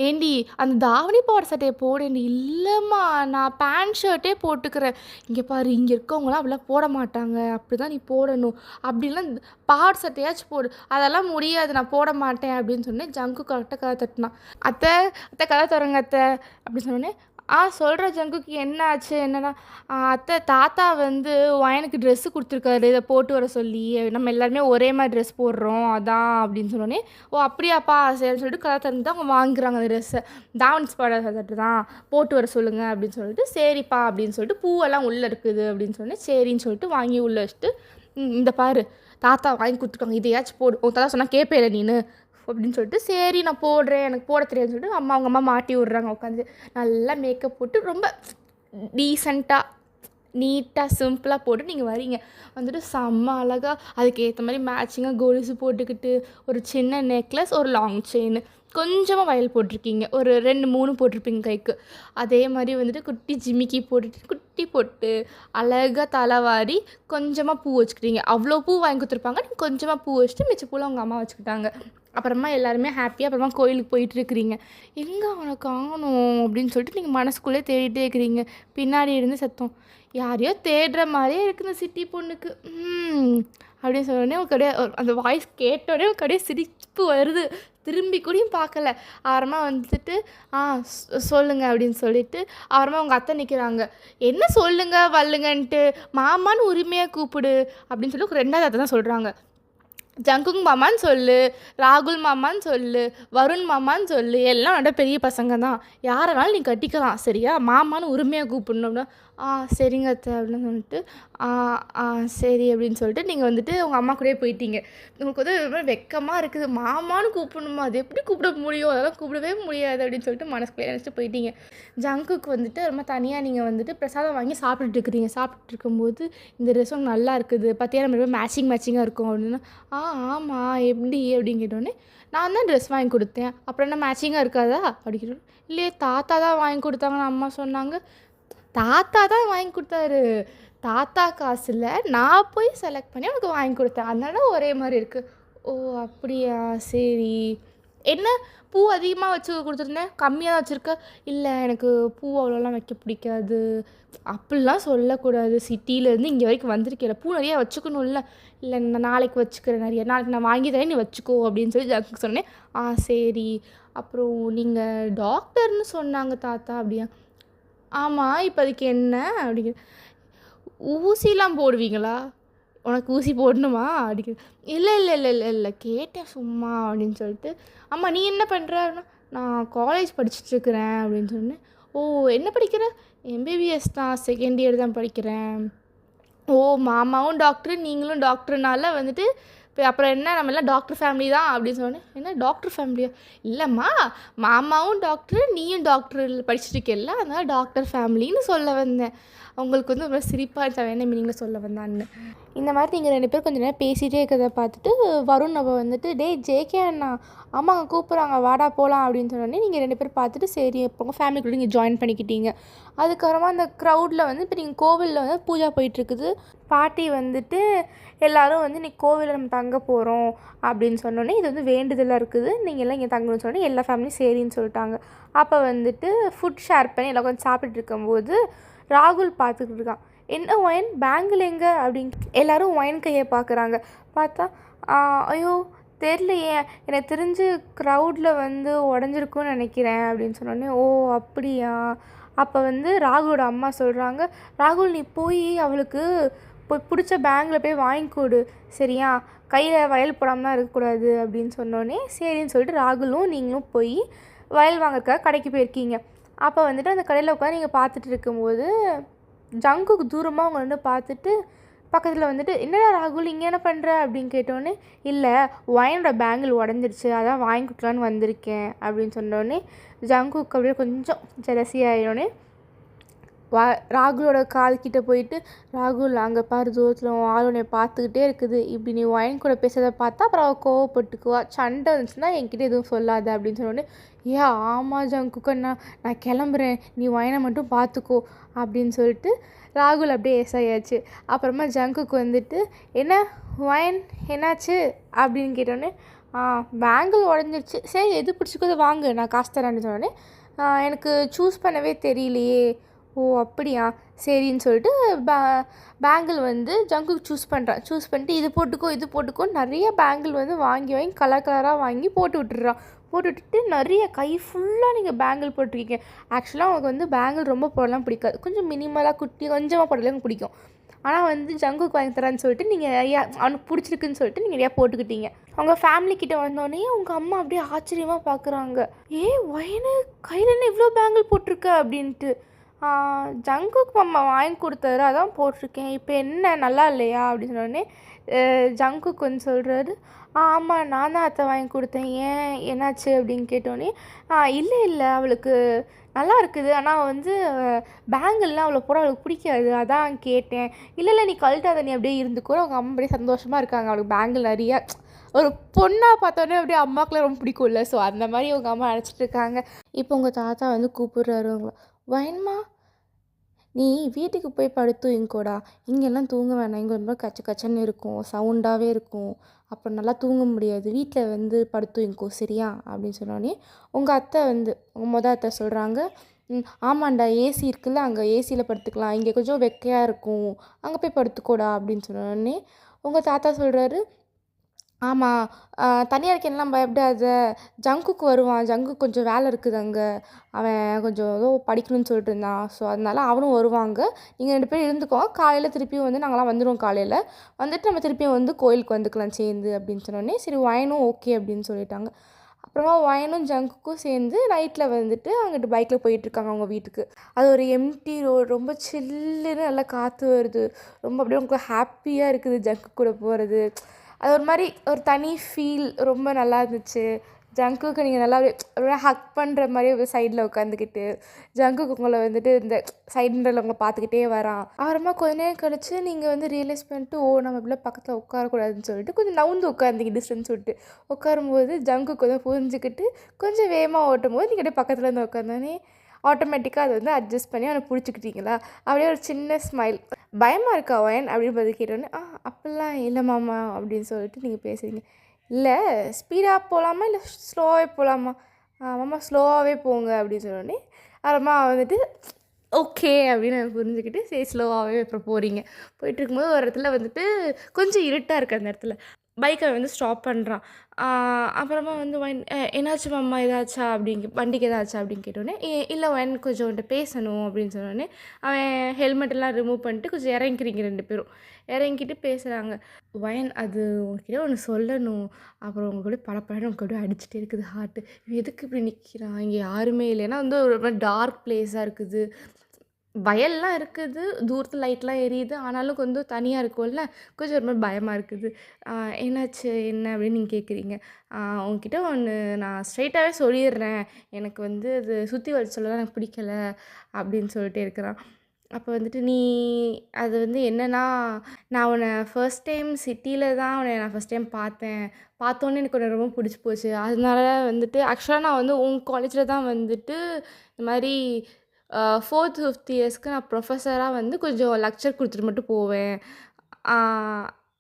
ஏண்டி அந்த தாவணி பாவாடை சட்டையை போடேண்டி. இல்லைம்மா நான் பேண்ட் ஷர்ட்டே போட்டுக்கிறேன். இங்கே பாரு இங்கே இருக்கவங்களாம் அப்படிலாம் போட மாட்டாங்க, அப்படி தான் நீ போடணும், அப்படிலாம் பாவாடை சட்டையாச்சும் போடு. அதெல்லாம் முடியாது, நான் போட மாட்டேன் அப்படின்னு சொன்னேன். ஜங்கு கரெக்டாக கதை தட்டினான். அத்தை அத்தை கதை தரங்க அத்தை அப்படின்னு சொன்னோன்னே, சொல்கிற ஜங்குக்கு என்ன ஆச்சு என்னன்னா, அத்தை தாத்தா வந்து வயனுக்கு ட்ரெஸ்ஸு கொடுத்துருக்காரு, இதை போட்டு வர சொல்லி, நம்ம எல்லாருமே ஒரே மாதிரி ட்ரெஸ் போடுறோம் அதான் அப்படின்னு சொன்னோன்னே, ஓ அப்படியாப்பா சரின்னு சொல்லிட்டு கதை தந்து தான் அவங்க வாங்குறாங்க அந்த ட்ரெஸ்ஸை. தாவன்ஸ் பாட சட்டு தான் போட்டு வர சொல்லுங்கள் அப்படின்னு சொல்லிட்டு, சரிப்பா அப்படின்னு சொல்லிட்டு பூவெல்லாம் உள்ளே இருக்குது அப்படின்னு சொன்னேன். சரின்னு சொல்லிட்டு வாங்கி உள்ளே வச்சுட்டு, இந்த பாரு தாத்தா வாங்கி கொடுத்துருக்காங்க, இதையாச்சும் போடு, உன் தாத்தா சொன்னால் கேட்பேல நீனு அப்படின்னு சொல்லிட்டு, சரி நான் போடுறேன், எனக்கு போட தெரியாதுன்னு சொல்லிட்டு அவங்க அம்மா மாட்டி விட்றாங்க. உட்காந்து நல்லா மேக்கப் போட்டு ரொம்ப டீசெண்டாக நீட்டாக சிம்பிளாக போட்டு நீங்கள் வரீங்க. வந்துட்டு செம்ம அழகாக அதுக்கேற்ற மாதிரி மேட்சிங்காக கொலுசு போட்டுக்கிட்டு, ஒரு சின்ன நெக்லஸ், ஒரு லாங் செயின், கொஞ்சமாக வயல் போட்டிருக்கீங்க, ஒரு 2-3 போட்டிருப்பீங்க கைக்கு. அதே மாதிரி வந்துட்டு குட்டி ஜிமிக்கி போட்டுட்டு குட்டி போட்டு அழகாக தலைவாரி கொஞ்சமாக பூ வச்சுக்கிட்டீங்க. அவ்வளோ பூ வாங்கி கொடுத்துருப்பாங்க, நீங்கள் கொஞ்சமாக பூ வச்சுட்டு மிச்ச பூவில் அவங்க அம்மா வச்சுக்கிட்டாங்க. அப்புறமா எல்லாருமே ஹாப்பியாக அப்புறமா கோயிலுக்கு போயிட்டுருக்கிறீங்க. எங்கே அவனை காணோம் அப்படின்னு சொல்லிட்டு நீங்கள் மனசுக்குள்ளே தேடிட்டே இருக்கிறீங்க. பின்னாடி இருந்து சத்தம், யாரையோ தேடுற மாதிரியே இருக்குது சிட்டி பொண்ணுக்கு அப்படின்னு சொன்னோடனே ஒரு கடையாக அந்த வாய்ஸ் கேட்டோடனே ஒரு கடையாக சிரிப்பு வருது. திரும்பி கூடயும் பார்க்கல. அப்புறமா வந்துட்டு சொல்லுங்கள் அப்படின்னு சொல்லிட்டு அப்புறமா அவங்க அத்தை நிற்கிறாங்க. என்ன சொல்லுங்கள் வல்லுங்கன்ட்டு, மாமான்னு உரிமையாக கூப்பிடு அப்படின்னு சொல்லி 2வது அத்தை தான் சொல்கிறாங்க. ஜங்குங் மாமான்னு சொல்லு, ராகுல் மாமான்னு சொல்லு, வருண் மாமான்னு சொல்லு, எல்லாம் நல்ல பெரிய பசங்க தான், யாரை வேணாலும் நீ கட்டிக்கலாம் சரியா, மாமான்னு உரிமையாக கூப்பிடணும் அப்படின்னா, சரிங்க அத்தை அப்படின்னு சொல்லிட்டு சரி அப்படின்னு சொல்லிட்டு நீங்கள் வந்துட்டு உங்கள் அம்மா கூடயே போயிட்டீங்க. உங்களுக்கு வந்து ரொம்ப வெக்கமாக இருக்குது, மாமான்னு கூப்பிடணுமா, அது எப்படி கூப்பிட முடியும், அதெல்லாம் கூப்பிடவே முடியாது அப்படின்னு சொல்லிட்டு மனசுக்குள்ளே நினச்சிட்டு போயிட்டீங்க. ஜங்குக்கு வந்துட்டு ரொம்ப தனியாக நீங்கள் வந்துட்டு பிரசாதம் வாங்கி சாப்பிட்டுட்டு இருக்கிறீங்க. சாப்பிட்டுட்டு இருக்கும்போது இந்த ட்ரெஸ்ஸும் நல்லா இருக்குது பார்த்தியா, நம்ம ரொம்ப மேட்சிங்காக இருக்கும் அப்படின்னா, ஆமாம் எப்படி அப்படின்னு கேட்டோடனே, நான் தான் ட்ரெஸ் வாங்கி கொடுத்தேன், அப்புறம் என்ன மேட்சிங்காக இருக்காதா அப்படி கேட்டோம். இல்லையே தாத்தா தான் வாங்கி கொடுத்தாங்கன்னு அம்மா சொன்னாங்க. தாத்தா தான் வாங்கி கொடுத்தாரு, தாத்தா காசில் நான் போய் செலக்ட் பண்ணி அவனுக்கு வாங்கி கொடுத்தேன், அதனால ஒரே மாதிரி இருக்குது. ஓ அப்படியா சரி என்ன பூ அதிகமாக வச்சு கொடுத்துருந்தேன், கம்மியாக தான் வச்சுருக்க. இல்லை எனக்கு பூ அவ்வளோலாம் வைக்க பிடிக்காது. அப்படிலாம் சொல்லக்கூடாது. சிட்டியிலேருந்து இங்கே வரைக்கும் வந்திருக்கேன், பூ நிறையா வச்சுக்கணும்ல. இல்லை நான் நாளைக்கு வச்சுக்கிறேன், நிறைய நாளைக்கு நான் வாங்கி தரேன், நீ வச்சுக்கோ அப்படின்னு சொல்லி ஜங்க்குக்கு சொன்னேன். சரி. அப்புறம் நீங்கள் டாக்டர்னு சொன்னாங்க தாத்தா அப்படியா? ஆமாம், இப்போ அதுக்கு என்ன அப்படிங்கிற. ஊசிலாம் போடுவீங்களா? உனக்கு ஊசி போடணுமா அப்படிங்கிற. இல்லை இல்லை இல்லை இல்லை இல்லை கேட்டேன் சும்மா அப்படின்னு சொல்லிட்டு. ஆமாம், நீ என்ன பண்ணுற அப்படின்னா, நான் காலேஜ் படிச்சுட்ருக்கிறேன் அப்படின்னு சொன்னேன். ஓ, என்ன படிக்கிற? எம்பிபிஎஸ் தான், செகண்ட் இயர் தான் படிக்கிறேன். ஓ, மாமாவும் டாக்டரு நீங்களும் டாக்டர்னால வந்துட்டு இப்போ அப்புறம் என்ன நம்ம எல்லாம் டாக்டர் ஃபேமிலி தான் அப்படின்னு சொன்னேன். என்ன டாக்டர் ஃபேமிலியா? இல்லைம்மா, மாமாவும் டாக்டரு நீயும் டாக்டர் படிச்சுருக்கேல்ல, அதனால டாக்டர் ஃபேமிலின்னு சொல்ல வந்தேன். அவங்களுக்கு வந்து ரொம்ப சிரிப்பாக இருந்துச்சு, என்ன மீனிங்கில் சொல்ல வந்தான்னு. இந்த மாதிரி நீங்கள் 2 பேரும் கொஞ்சம் நேரம் பேசிகிட்டே இருக்கிறத பார்த்துட்டு வருண் நம்ம வந்துட்டு, டேய் ஜேகே அண்ணா, ஆமாங்க கூப்பிட்றாங்க வாடா போகலாம் அப்படின்னு சொன்னோடனே நீங்கள் 2 பேரும் பார்த்துட்டு சரி இப்போ உங்கள் ஃபேமிலிக்குள்ளே நீங்கள் ஜாயின் பண்ணிக்கிட்டீங்க. அதுக்கப்புறமா அந்த க்ரௌடில் வந்து இப்போ நீங்கள் கோவிலில் வந்து பூஜா போயிட்டுருக்குது. பாட்டி வந்துட்டு எல்லோரும் வந்து இன்றைக்கி கோவிலில் நம்ம தங்க போகிறோம் அப்படின்னு சொன்னோன்னே, இது வந்து வேண்டுதலாக இருக்குது, நீங்கள் எல்லாம் இங்கே தங்கணும்னு சொன்னோன்னே எல்லா ஃபேமிலியும் சரின்னு சொல்லிட்டாங்க. அப்போ வந்துட்டு ஃபுட் ஷேர் பண்ணி எல்லாம் கொஞ்சம் சாப்பிட்டுட்டு இருக்கும்போது ராகுல் பார்த்துக்கிட்டு இருக்கான். என்ன ஒயின் பேங்கிள் எங்கே அப்படின்னு எல்லோரும் ஒயின் கையை பார்க்குறாங்க. பார்த்தா ஐயோ தெரிலையே, எனக்கு தெரிஞ்சு க்ரௌடில் வந்து உடஞ்சிருக்குன்னு நினைக்கிறேன் அப்படின்னு சொன்னோடனே, ஓ அப்படியா? அப்போ வந்து ராகுலோட அம்மா சொல்கிறாங்க, ராகுல் நீ போய் அவளுக்கு பிடிச்ச பேங்கில் போய் வாங்கி கொடு சரியா, கையில் வயல் போடாமல் தான் இருக்கக்கூடாது அப்படின்னு சொன்னோடனே சரின்னு சொல்லிட்டு ராகுலும் நீங்களும் போய் வயல் வாங்கறதுக்காக கடைக்கு போயிருக்கீங்க. அப்போ வந்துட்டு அந்த கடையில் உட்காந்து நீங்கள் பார்த்துட்டு இருக்கும்போது ஜங்குக்கு தூரமாக அவங்க வந்து பார்த்துட்டு பக்கத்தில் வந்துட்டு, என்னடா ராகுல் இங்கே என்ன பண்ணுற அப்படின்னு கேட்டோன்னே, இல்லை ஒயினோட பேங்கிள் உடஞ்சிருச்சு, அதான் வாங்கி கொடுக்கலான்னு வந்திருக்கேன் அப்படின்னு சொன்னோடனே ஜங்குக்கு அப்படியே கொஞ்சம் ஜெலசியாகிடோன்னே ராகுலோட கால்கிட்ட போயிட்டு, ராகுல் அங்கே பாரு தூரத்தில் ஆள் உன்னை பார்த்துக்கிட்டே இருக்குது, இப்படி நீ ஒயின் கூட பேசுறதை பார்த்தா அப்புறம் அவள் கோவப்பட்டுக்குவா, சண்டை இருந்துச்சுன்னா என்கிட்ட எதுவும் சொல்லாத அப்படின்னு சொன்னோடனே, ஆமாம் ஜங்குக்கண்ணா நான் கிளம்புறேன், நீ ஒயினை மட்டும் பார்த்துக்கோ அப்படின்னு சொல்லிட்டு ராகுல் அப்படியே ஏசாயாச்சு. அப்புறமா ஜங்குக்கு வந்துட்டு, என்ன ஒயின் என்னாச்சு அப்படின்னு கேட்டோடனே, பேங்கிள் உடஞ்சிருச்சு, சரி எது பிடிச்சிக்கோ வாங்கு நான் காசு தரேன்னு சொன்னோடனே, எனக்கு சூஸ் பண்ணவே தெரியலையே. ஓ அப்படியா, சரின்னு சொல்லிட்டு பேங்கிள் வந்து ஜங்குக்கு சூஸ் பண்ணிட்டு இது போட்டுக்கோ நிறைய பேங்கிள் வந்து வாங்கி கலர் கலராக வாங்கி போட்டு விட்டுட்டு நிறைய கை ஃபுல்லாக நீங்கள் பேங்கிள் போட்டிருக்கீங்க. ஆக்சுவலாக அவங்களுக்கு வந்து பேங்கிள் ரொம்ப போடலாம் பிடிக்காது, கொஞ்சம் மினிமலாக குட்டி கொஞ்சமாக போடலாம் பிடிக்கும். ஆனால் வந்து ஜங்குக்கு வாங்கி தரேன்னு சொல்லிட்டு நீங்கள் நிறையா அவனுக்கு பிடிச்சிருக்குன்னு சொல்லிட்டு நீங்கள் நிறையா போட்டுக்கிட்டீங்க. அவங்க ஃபேமிலிக்கிட்ட வந்தோடனே உங்கள் அம்மா அப்படியே ஆச்சரியமாக பார்க்குறாங்க, ஒயனு கையில் என்ன இவ்வளோ பேங்கிள் போட்டிருக்க அப்படின்ட்டு. ஜங்குக்கு அம்மா வாங்கி கொடுத்தாரு, அதான் போட்டிருக்கேன், இப்போ என்ன நல்லா இல்லையா அப்படின்னு சொன்னோடனே ஜங்குக்கு வந்து சொல்கிறாரு, ஆமாம் நான் தான் அத்தை வாங்கி கொடுத்தேன், ஏன் என்னாச்சு அப்படின்னு கேட்டோன்னே, இல்லை அவளுக்கு நல்லா இருக்குது, ஆனால் வந்து பேங்கிள்லாம் அவளை போட அவளுக்கு பிடிக்காது, அதான் கேட்டேன். இல்லை நீ கழட்டாத, நீ அப்படியே இருந்துக்கோ. அவங்க அம்மா அப்படியே சந்தோஷமாக இருக்காங்க, அவளுக்கு பேங்கிள் நிறையா ஒரு பொண்ணாக பார்த்தோன்னே அப்படியே அம்மாக்கெலாம் ரொம்ப பிடிக்கும்ல, ஸோ அந்த மாதிரி அவங்க அம்மா நினச்சிட்டு இருக்காங்க. இப்போ உங்கள் தாத்தா வந்து கூப்பிடுறாரு அவங்கள, வயன்மா நீ வீட்டுக்கு போய் படுத்துங்கக்கூடா, இங்கெல்லாம் தூங்க வேணாம், இங்கே ரொம்ப கச்சன்னு இருக்கும், சவுண்டாகவே இருக்கும், அப்புறம் நல்லா தூங்க முடியாது, வீட்டில் வந்து படுத்துங்கோ சரியா அப்படின்னு சொன்னோடனே உங்கள் அத்தை வந்து உங்கள் அத்தை சொல்கிறாங்க, ஆமாண்டா ஏசி இருக்குல்ல, அங்கே ஏசியில் படுத்துக்கலாம், இங்கே கொஞ்சம் வெக்கையாக இருக்கும், அங்கே போய் படுத்துக்கோடா அப்படின்னு சொன்னோடனே உங்கள் தாத்தா சொல்கிறாரு, ஆமாம் தனியாக இருக்கேன்லாம் பயப்படாத, ஜங்குக்கு வருவான், ஜங்குக்கு கொஞ்சம் வேலை இருக்குது அங்கே, அவன் கொஞ்சம் ஏதோ படிக்கணும்னு சொல்லிட்டு இருந்தான், ஸோ அதனால அவனும் வருவாங்க, நீங்கள் 2 பேரும் இருந்துக்கோங்க, காலையில் திருப்பியும் வந்து நாங்களாம் வந்துடுவோம், காலையில் வந்துட்டு நம்ம திருப்பியும் வந்து கோயிலுக்கு வந்துக்கலாம் சேர்ந்து அப்படின்னு சொன்னோடனே சரி ஒயனும் ஓகே அப்படின்னு சொல்லிட்டாங்க. அப்புறமா ஒயனும் ஜங்குக்கும் சேர்ந்து நைட்டில் வந்துட்டு அங்கிட்டு பைக்கில் போயிட்டுருக்காங்க அவங்க வீட்டுக்கு. அது ஒரு எம்டி ரோடு, ரொம்ப சில்லுன்னு நல்லா காற்று வருது, ரொம்ப அப்படியே உங்களுக்கு ஹாப்பியாக இருக்குது ஜங்கு கூட போகிறது. அது ஒரு மாதிரி ஒரு தனி ஃபீல், ரொம்ப நல்லா இருந்துச்சு. ஜங்குக்கு நீங்கள் நல்லா ஹக் பண்ணுற மாதிரி சைடில் உட்காந்துக்கிட்டு ஜங்குக்கு உங்களை வந்துட்டு இந்த சைடில் உங்களை பார்த்துக்கிட்டே வரான். அப்புறமா கொஞ்ச நேரம் கழிச்சு நீங்கள் வந்து ரியலைஸ் பண்ணிட்டு, நம்ம இப்படிலாம் பக்கத்தில் உட்காரக்கூடாதுன்னு சொல்லிட்டு கொஞ்சம் நவுந்து உட்காந்துங்க டிஸ்டன்ஸ் விட்டு. உட்காரும்போது ஜங்குக்கு வந்து புரிஞ்சுக்கிட்டு கொஞ்சம் வேகமாக ஓட்டும் போது நீங்கள் பக்கத்தில் இருந்து உட்காந்தோன்னே ஆட்டோமேட்டிக்காக அதை வந்து அட்ஜஸ்ட் பண்ணி அவனை பிடிச்சிக்கிட்டீங்களா, அப்படியே ஒரு சின்ன ஸ்மைல். பயமாக இருக்கா ஒயன் அப்படின்னு பதில் கேட்டோன்னே, அப்படிலாம் இல்லை மாமா அப்படின்னு சொல்லிட்டு நீங்கள் பேசுகிறீங்க. இல்லை ஸ்பீடாக போகலாமா இல்லை ஸ்லோவாகவே போகலாமா, மாமா ஸ்லோவாகவே போங்க அப்படின்னு சொன்னோடனே அப்புறமா வந்துட்டு ஓகே அப்படின்னு புரிஞ்சுக்கிட்டு சரி ஸ்லோவாகவே அப்புறம் போகிறீங்க. போயிட்டு இருக்கும்போது ஒரு இடத்துல வந்துட்டு கொஞ்சம் இருட்டாக இருக்குது. அந்த இடத்துல பைக்கை வந்து ஸ்டாப் பண்ணுறான். அப்புறமா வந்து என்னாச்சு மாமா ஏதாச்சா வண்டிக்கு ஏதாச்சா அப்படின்னு கேட்டோடனே இல்லை ஒயின் கொஞ்சம் உன்கிட்ட பேசணும் அப்படின்னு சொன்னோடனே அவன் ஹெல்மெட்டெல்லாம் ரிமூவ் பண்ணிட்டு கொஞ்சம் இறங்கிக்கிறீங்க 2 பேரும். இறங்கிட்டு பேசுகிறாங்க. ஒயின் அது உங்ககிட்ட ஒன்று சொல்லணும். அப்புறம் உங்க கூட படப்படன்னு உங்க கூட அடிச்சுட்டே இருக்குது ஹார்ட்டு. எதுக்கு இப்படி நிற்கிறான், இங்கே யாருமே இல்லை. ஏன்னா வந்து ஒரு மாதிரி டார்க் பிளேஸாக இருக்குது, வயல்லாம் இருக்குது, தூரத்தில் லைட்லாம் எரியுது, ஆனாலும் கொஞ்சம் தனியாக இருக்கும்ல, கொஞ்சம் ஒரு மாதிரி பயமாக இருக்குது. என்னாச்சு என்ன அப்படின்னு நீங்கள் கேட்குறீங்க. உங்ககிட்ட ஒன்று நான் ஸ்ட்ரைட்டாகவே சொல்லிடுறேன், எனக்கு வந்து அது சுற்றி வச்சு சொல்லலாம் எனக்கு பிடிக்கல அப்படின்னு சொல்லிட்டே இருக்கிறான். அப்போ வந்துட்டு நீ அது வந்து என்னென்னா, நான் உன்னை ஃபர்ஸ்ட் டைம் சிட்டியில் தான் உன்னை நான் ஃபஸ்ட் டைம் பார்த்தேன். பார்த்தோன்னே எனக்கு உன்னை ரொம்ப பிடிச்சி போச்சு. அதனால வந்துட்டு ஆக்சுவலாக நான் வந்து உங்கள் காலேஜில் தான் வந்துட்டு இந்த மாதிரி 4th 5th இயர்ஸ்க்கு நான் ப்ரொஃபஸராக வந்து கொஞ்சம் லெக்சர் கொடுத்துட்டு மட்டும் போவேன்.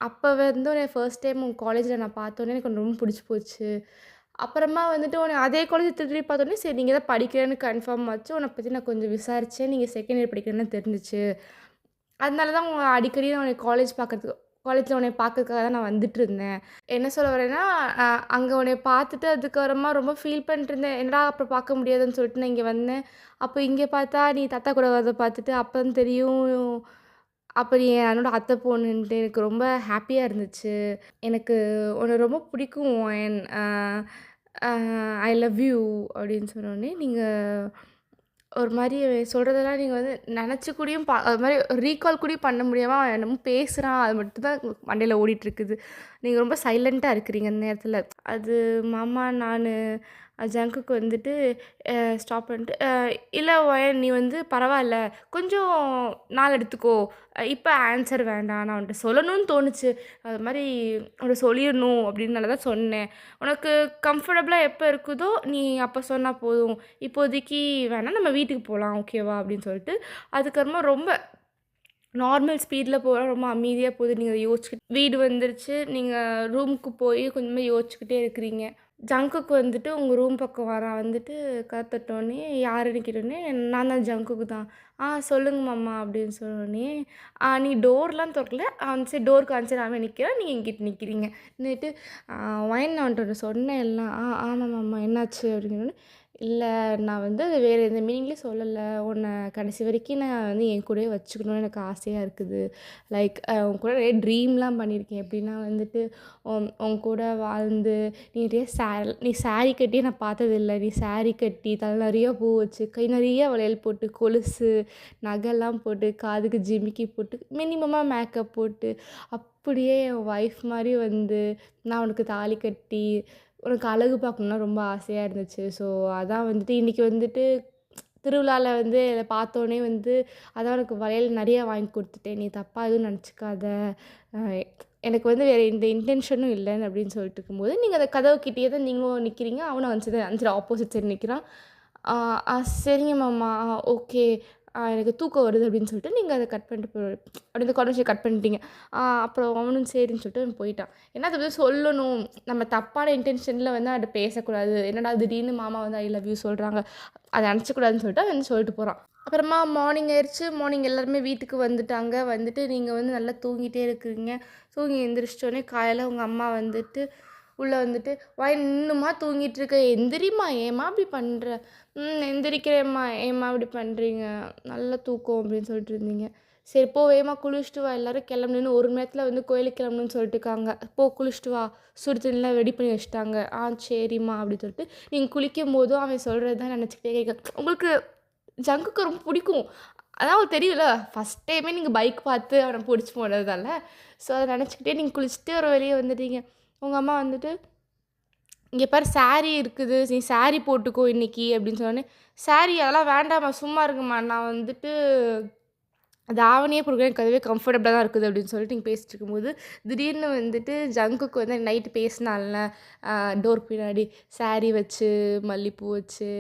அப்போ வந்து உன்னை ஃபர்ஸ்ட் டைம் உங்கள் காலேஜில் நான் பார்த்தோன்னே எனக்கு உன்னை ரொம்ப பிடிச்சி போச்சு. அப்புறமா வந்துட்டு உன்னை அதே காலேஜ் திருப்பி பார்த்தோன்னே சரி நீங்கள் தான் படிக்கிறேன்னு கன்ஃபார்ம் ஆச்சு. உன்னை பற்றி நான் கொஞ்சம் விசாரித்தேன், நீங்கள் செகண்ட் இயர் படிக்கிறேன்னு தெரிஞ்சிச்சு. அதனால தான் அடிக்கடி நான் உன்னை காலேஜில் உன்னை பார்க்கறதுக்காக தான் நான் வந்துட்டுருந்தேன். என்ன சொல்ல வரேன்னா, அங்கே உன்னை பார்த்துட்டு அதுக்கப்புறமா ரொம்ப ஃபீல் பண்ணிட்டுருந்தேன். என்னடா அப்புறம் பார்க்க முடியாதுன்னு சொல்லிட்டு நான் இங்கே வந்தேன். அப்போ இங்கே பார்த்தா நீ தாத்தா கூட வரதை பார்த்துட்டு அப்போ தான் தெரியும், அப்போ நீ என்னோட அத்தை பொண்ணுன்ட்டு எனக்கு ரொம்ப ஹாப்பியாக இருந்துச்சு. எனக்கு உன்னை ரொம்ப பிடிக்கும் ஒயின், ஐ லவ் யூ அப்படின்னு சொன்னோடனே நீங்கள் ஒரு மாதிரி சொல்கிறதெல்லாம் நீங்கள் வந்து நினச்சி கூடயும் அது மாதிரி ரீகால் கூடயும் பண்ண முடியாமல் அவன் என்னமோ பேசுகிறான், அது மட்டும் தான் மண்டையில் ஓடிட்டுருக்குது. நீங்கள் ரொம்ப சைலண்ட்டாக இருக்கிறீங்க அந்த நேரத்தில். அது மாமா நான் ஜங்குக்கு வந்துட்டு ஸ்டாப் பண்ணிட்டு இல்லை ஒயன் நீ வந்து பரவாயில்ல கொஞ்சம் நாள் எடுத்துக்கோ, இப்போ ஆன்சர் வேண்டாம், நான் உன்கிட்ட சொல்லணும்னு தோணுச்சு, அது மாதிரி உன்னை சொல்லிடணும் அப்படின்னால தான் சொன்னேன். உனக்கு கம்ஃபர்டபுளாக எப்போ இருக்குதோ நீ அப்போ சொன்னால் போதும், இப்போதைக்கு வேணால் நம்ம வீட்டுக்கு போகலாம் ஓகேவா அப்படின்னு சொல்லிட்டு அதுக்கப்புறமா ரொம்ப நார்மல் ஸ்பீடில் போகிற ரொம்ப அமைதியாக போகுது. நீங்கள் யோசிச்சுக்கிட்டு வீடு வந்துருச்சு, நீங்கள் ரூமுக்கு போய் கொஞ்சமாக யோசிச்சுக்கிட்டே இருக்கிறீங்க. ஜங்குக்கு வந்துட்டு உங்கள் ரூம் பக்கம் வரான். வந்துட்டு கற்றுட்டோன்னே யாருன்னு கேட்டோடனே நான் தான் ஜங்குக்கு தான். சொல்லுங்க மாமா அப்படின்னு சொன்னோடனே நீ டோர்லாம் திறக்கல, சரி டோருக்கு ஆன்சர் அவன் நிற்கிறேன், நீங்கள் இங்கிட்ட நிற்கிறீங்க. நின்றுட்டு ஒயின் நான் வந்துட்டு சொன்னேன் எல்லாம். ஆமாம் மாமா என்னாச்சு அப்படின்னோடனே இல்லை நான் வந்து அது வேறு எந்த மீனிங்லேயும் சொல்லலை, உன்னை கடைசி வரைக்கும் நான் வந்து என் கூடயே வச்சுக்கணுன்னு எனக்கு ஆசையாக இருக்குது. லைக் உன் கூட நிறைய ட்ரீம்லாம் பண்ணியிருக்கேன். எப்படின்னா வந்துட்டு உன் கூட வாழ்ந்து நீ சாரீ கட்டியே நான் பார்த்ததில்ல, நீ சாரீ கட்டி தலை நிறையா பூ வச்சு கை நிறைய வளையல் போட்டு கொலுசு நகைலாம் போட்டு காதுக்கு ஜிமிக்கி போட்டு மினிமமாக மேக்கப் போட்டு அப்படியே என் ஒய்ஃப் மாதிரி வந்து நான் உனக்கு தாலி கட்டி உனக்கு அழகு பார்க்கணுன்னா ரொம்ப ஆசையாக இருந்துச்சு. ஸோ அதான் வந்துட்டு இன்றைக்கி வந்துட்டு திருவிழாவில் வந்து இதை பார்த்தோன்னே வந்து அதான் உனக்கு வளையல் நிறையா வாங்கி கொடுத்துட்டேன், நீ தப்பாக எதுவும் நினச்சிக்காத, எனக்கு வந்து வேறு எந்த இன்டென்ஷனும் இல்லைன்னு அப்படின்னு சொல்லிட்டு இருக்கும்போது நீங்கள் அந்த கதவு கிட்டேயே தான் நீங்களும் நிற்கிறீங்க, அவனும் அந்த ஆப்போசிட் சைடு நிற்கிறான். சரிங்க மாமா ஓகே, எனக்கு தூக்கம் வருது அப்படின்னு சொல்லிட்டு நீங்கள் அதை கட் பண்ணிட்டு அப்படி இந்த கான்வர்சேஷன் கட் பண்ணிட்டீங்க. அப்புறம் அவனும் சரின்னு சொல்லிட்டு அவன் போயிட்டான். ஏன்னா அதை வந்து சொல்லணும், நம்ம தப்பான இன்டென்ஷனில் வந்து அதை பேசக்கூடாது, என்னடா திடீர்னு மாமா வந்து ஐ லவ் யூ சொல்கிறாங்க அதை நினச்சக்கூடாதுன்னு சொல்லிட்டு அவன் வந்து சொல்லிட்டு போகிறான். அப்புறமா மார்னிங் ஆயிடுச்சு. மார்னிங் எல்லாருமே வீட்டுக்கு வந்துட்டாங்க. வந்துட்டு நீங்கள் வந்து நல்லா தூங்கிட்டே இருக்கிறீங்க. தூங்கி எழுந்திரிச்சிட்டோன்னே காலையில் உங்கள் அம்மா வந்துட்டு உள்ளே வந்துட்டு இன்னுமா தூங்கிட்டு இருக்க, எந்திரிம்மா, ஏம்மா அப்படி பண்ணுற, எந்திரிக்கிறேம்மா, ஏம்மா இப்படி பண்ணுறீங்க, நல்ல தூக்கம் அப்படின்னு சொல்லிட்டு இருந்தீங்க. சரி போ வேகமாக குளிச்சுட்டு வா, எல்லோரும் கிளம்புன்னு 1 மணி நேரத்தில் வந்து கோயிலுக்கு கிளம்பணுன்னு சொல்லிட்டு இருக்காங்க, போ குளிச்சுட்டு வா, சுடு தண்ணிலாம் ரெடி பண்ணி வச்சுட்டாங்க. சரிம்மா அப்படின்னு சொல்லிட்டு நீங்கள் குளிக்கும் போதும் அவன் சொல்கிறது தான் நினச்சிக்கிட்டே கேட்க. உங்களுக்கு ஜங்குக்கு ரொம்ப பிடிக்கும், அதான் அவங்களுக்கு தெரியும்ல, ஃபஸ்ட் டைமே நீங்கள் பைக் பார்த்து அவனை பிடிச்சி போனதால. ஸோ அதை நினச்சிக்கிட்டே நீங்கள் குளிச்சுட்டு ஒரு வெளியே வந்துட்டீங்க. உங்கள் அம்மா வந்துட்டு இங்கே பாரு சாரீ இருக்குது, நீ சாரீ போட்டுக்கோ இன்றைக்கி அப்படின்னு சொன்னோன்னே, சாரீ அதெல்லாம் வேண்டாம்மா சும்மா இருக்குமா, நான் வந்துட்டு தாவணியே போட்டுக்கிறேன், எனக்கு அதுவே கம்ஃபர்டபுளாக தான் இருக்குது அப்படின்னு சொல்லிட்டு நீங்கள் பேசிட்டு இருக்கும்போது திடீர்னு வந்துட்டு ஜங்குக்கு வந்து நைட்டு பேசினால டோருக்கு பின்னாடி சாரீ வச்சு மல்லிப்பூ வச்சு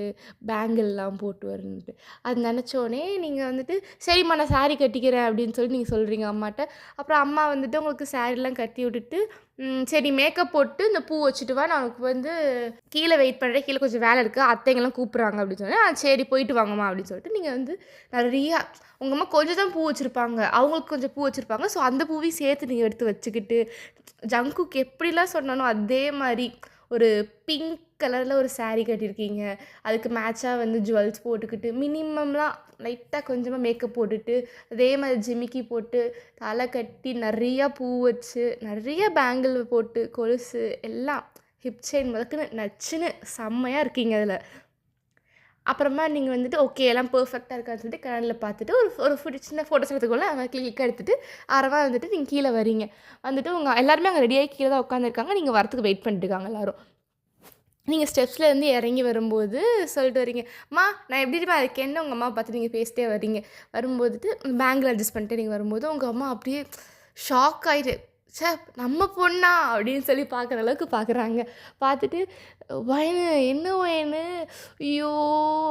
பேங்கிள்லாம் போட்டு வரணுன்ட்டு அது நினச்சோடனே நீங்கள் வந்துட்டு சரிம்மா நான் சாரீ கட்டிக்கிறேன் அப்படின்னு சொல்லி நீங்கள் சொல்கிறீங்க அம்மாட்ட. அப்புறம் அம்மா வந்துட்டு உங்களுக்கு சாரீலாம் கட்டி விட்டுட்டு சரி மேக்கப் போட்டு இந்த பூ வச்சுட்டு வா, நான் உனக்கு வந்து கீழே வெயிட் பண்ணுறேன், கீழே கொஞ்சம் வேலை இருக்குது, அத்தைங்கெல்லாம் கூப்பிட்றாங்க அப்படின்னு சொன்னேன். சரி போயிட்டு வாங்கம்மா அப்படின்னு சொல்லிட்டு நீங்கள் வந்து நிறையா உங்கள் அம்மா கொஞ்சம் தான் பூ வச்சுருப்பாங்க, அவங்களுக்கு கொஞ்சம் பூ வச்சுருப்பாங்க. ஸோ அந்த பூவையும் சேர்த்து நீங்கள் எடுத்து வச்சுக்கிட்டு ஜங்குக்கு எப்படிலாம் சொன்னானோ அதே மாதிரி ஒரு பிங்க் கலரில் ஒரு saree கட்டியிருக்கீங்க. அதுக்கு மேட்சாக வந்து ஜுவல்ஸ் போட்டுக்கிட்டு மினிமம்லாம் லைட்டாக கொஞ்சமாக மேக்கப் போட்டுட்டு அதே மாதிரி ஜிமிக்கி போட்டு தலை கட்டி நிறையா பூ வச்சு நிறைய பேங்கிள் போட்டு கொலுசு எல்லாம் ஹிப் செயின் முதக்குன்னு நச்சுன்னு செம்மையாக இருக்கீங்க அதில். அப்புறமா நீங்கள் வந்துட்டு ஓகே எல்லாம் பெர்ஃபெக்டாக இருக்கான்னு சொல்லிட்டு கண்ணாடியில் பார்த்துட்டு ஒரு சின்ன ஃபோட்டோஸ் எடுத்துக்கொள்ள அவன் கிளிக் எடுத்துகிட்டு அறவா வந்துட்டு நீங்கள் கீழே வரீங்க. வந்துட்டு உங்கள் எல்லாருமே அங்கே ரெடியாகி கீழே தான் உட்காந்துருக்காங்க. நீங்கள் வரத்துக்கு வெயிட் பண்ணிட்டு இருக்காங்க எல்லோரும். நீங்கள் ஸ்டெப்ஸ்லேருந்து இறங்கி வரும்போது சொல்லிட்டு வரீங்க, அம்மா நான் எப்படி தெரியுமா இருக்கேன்னு உங்கள் அம்மா பார்த்து நீங்கள் பேசிட்டே வரீங்க. வரும்போதுட்டு பேங்கில் அட்ஜஸ்ட் பண்ணிட்டு நீங்கள் வரும்போது உங்கள் அம்மா அப்படியே ஷாக் ஆகிட்டு, ச்சே நம்ம பொண்ணா அப்படின்னு சொல்லி பார்க்குற அளவுக்கு பார்க்குறாங்க. பார்த்துட்டு வயனு என்ன வயனு ஐயோ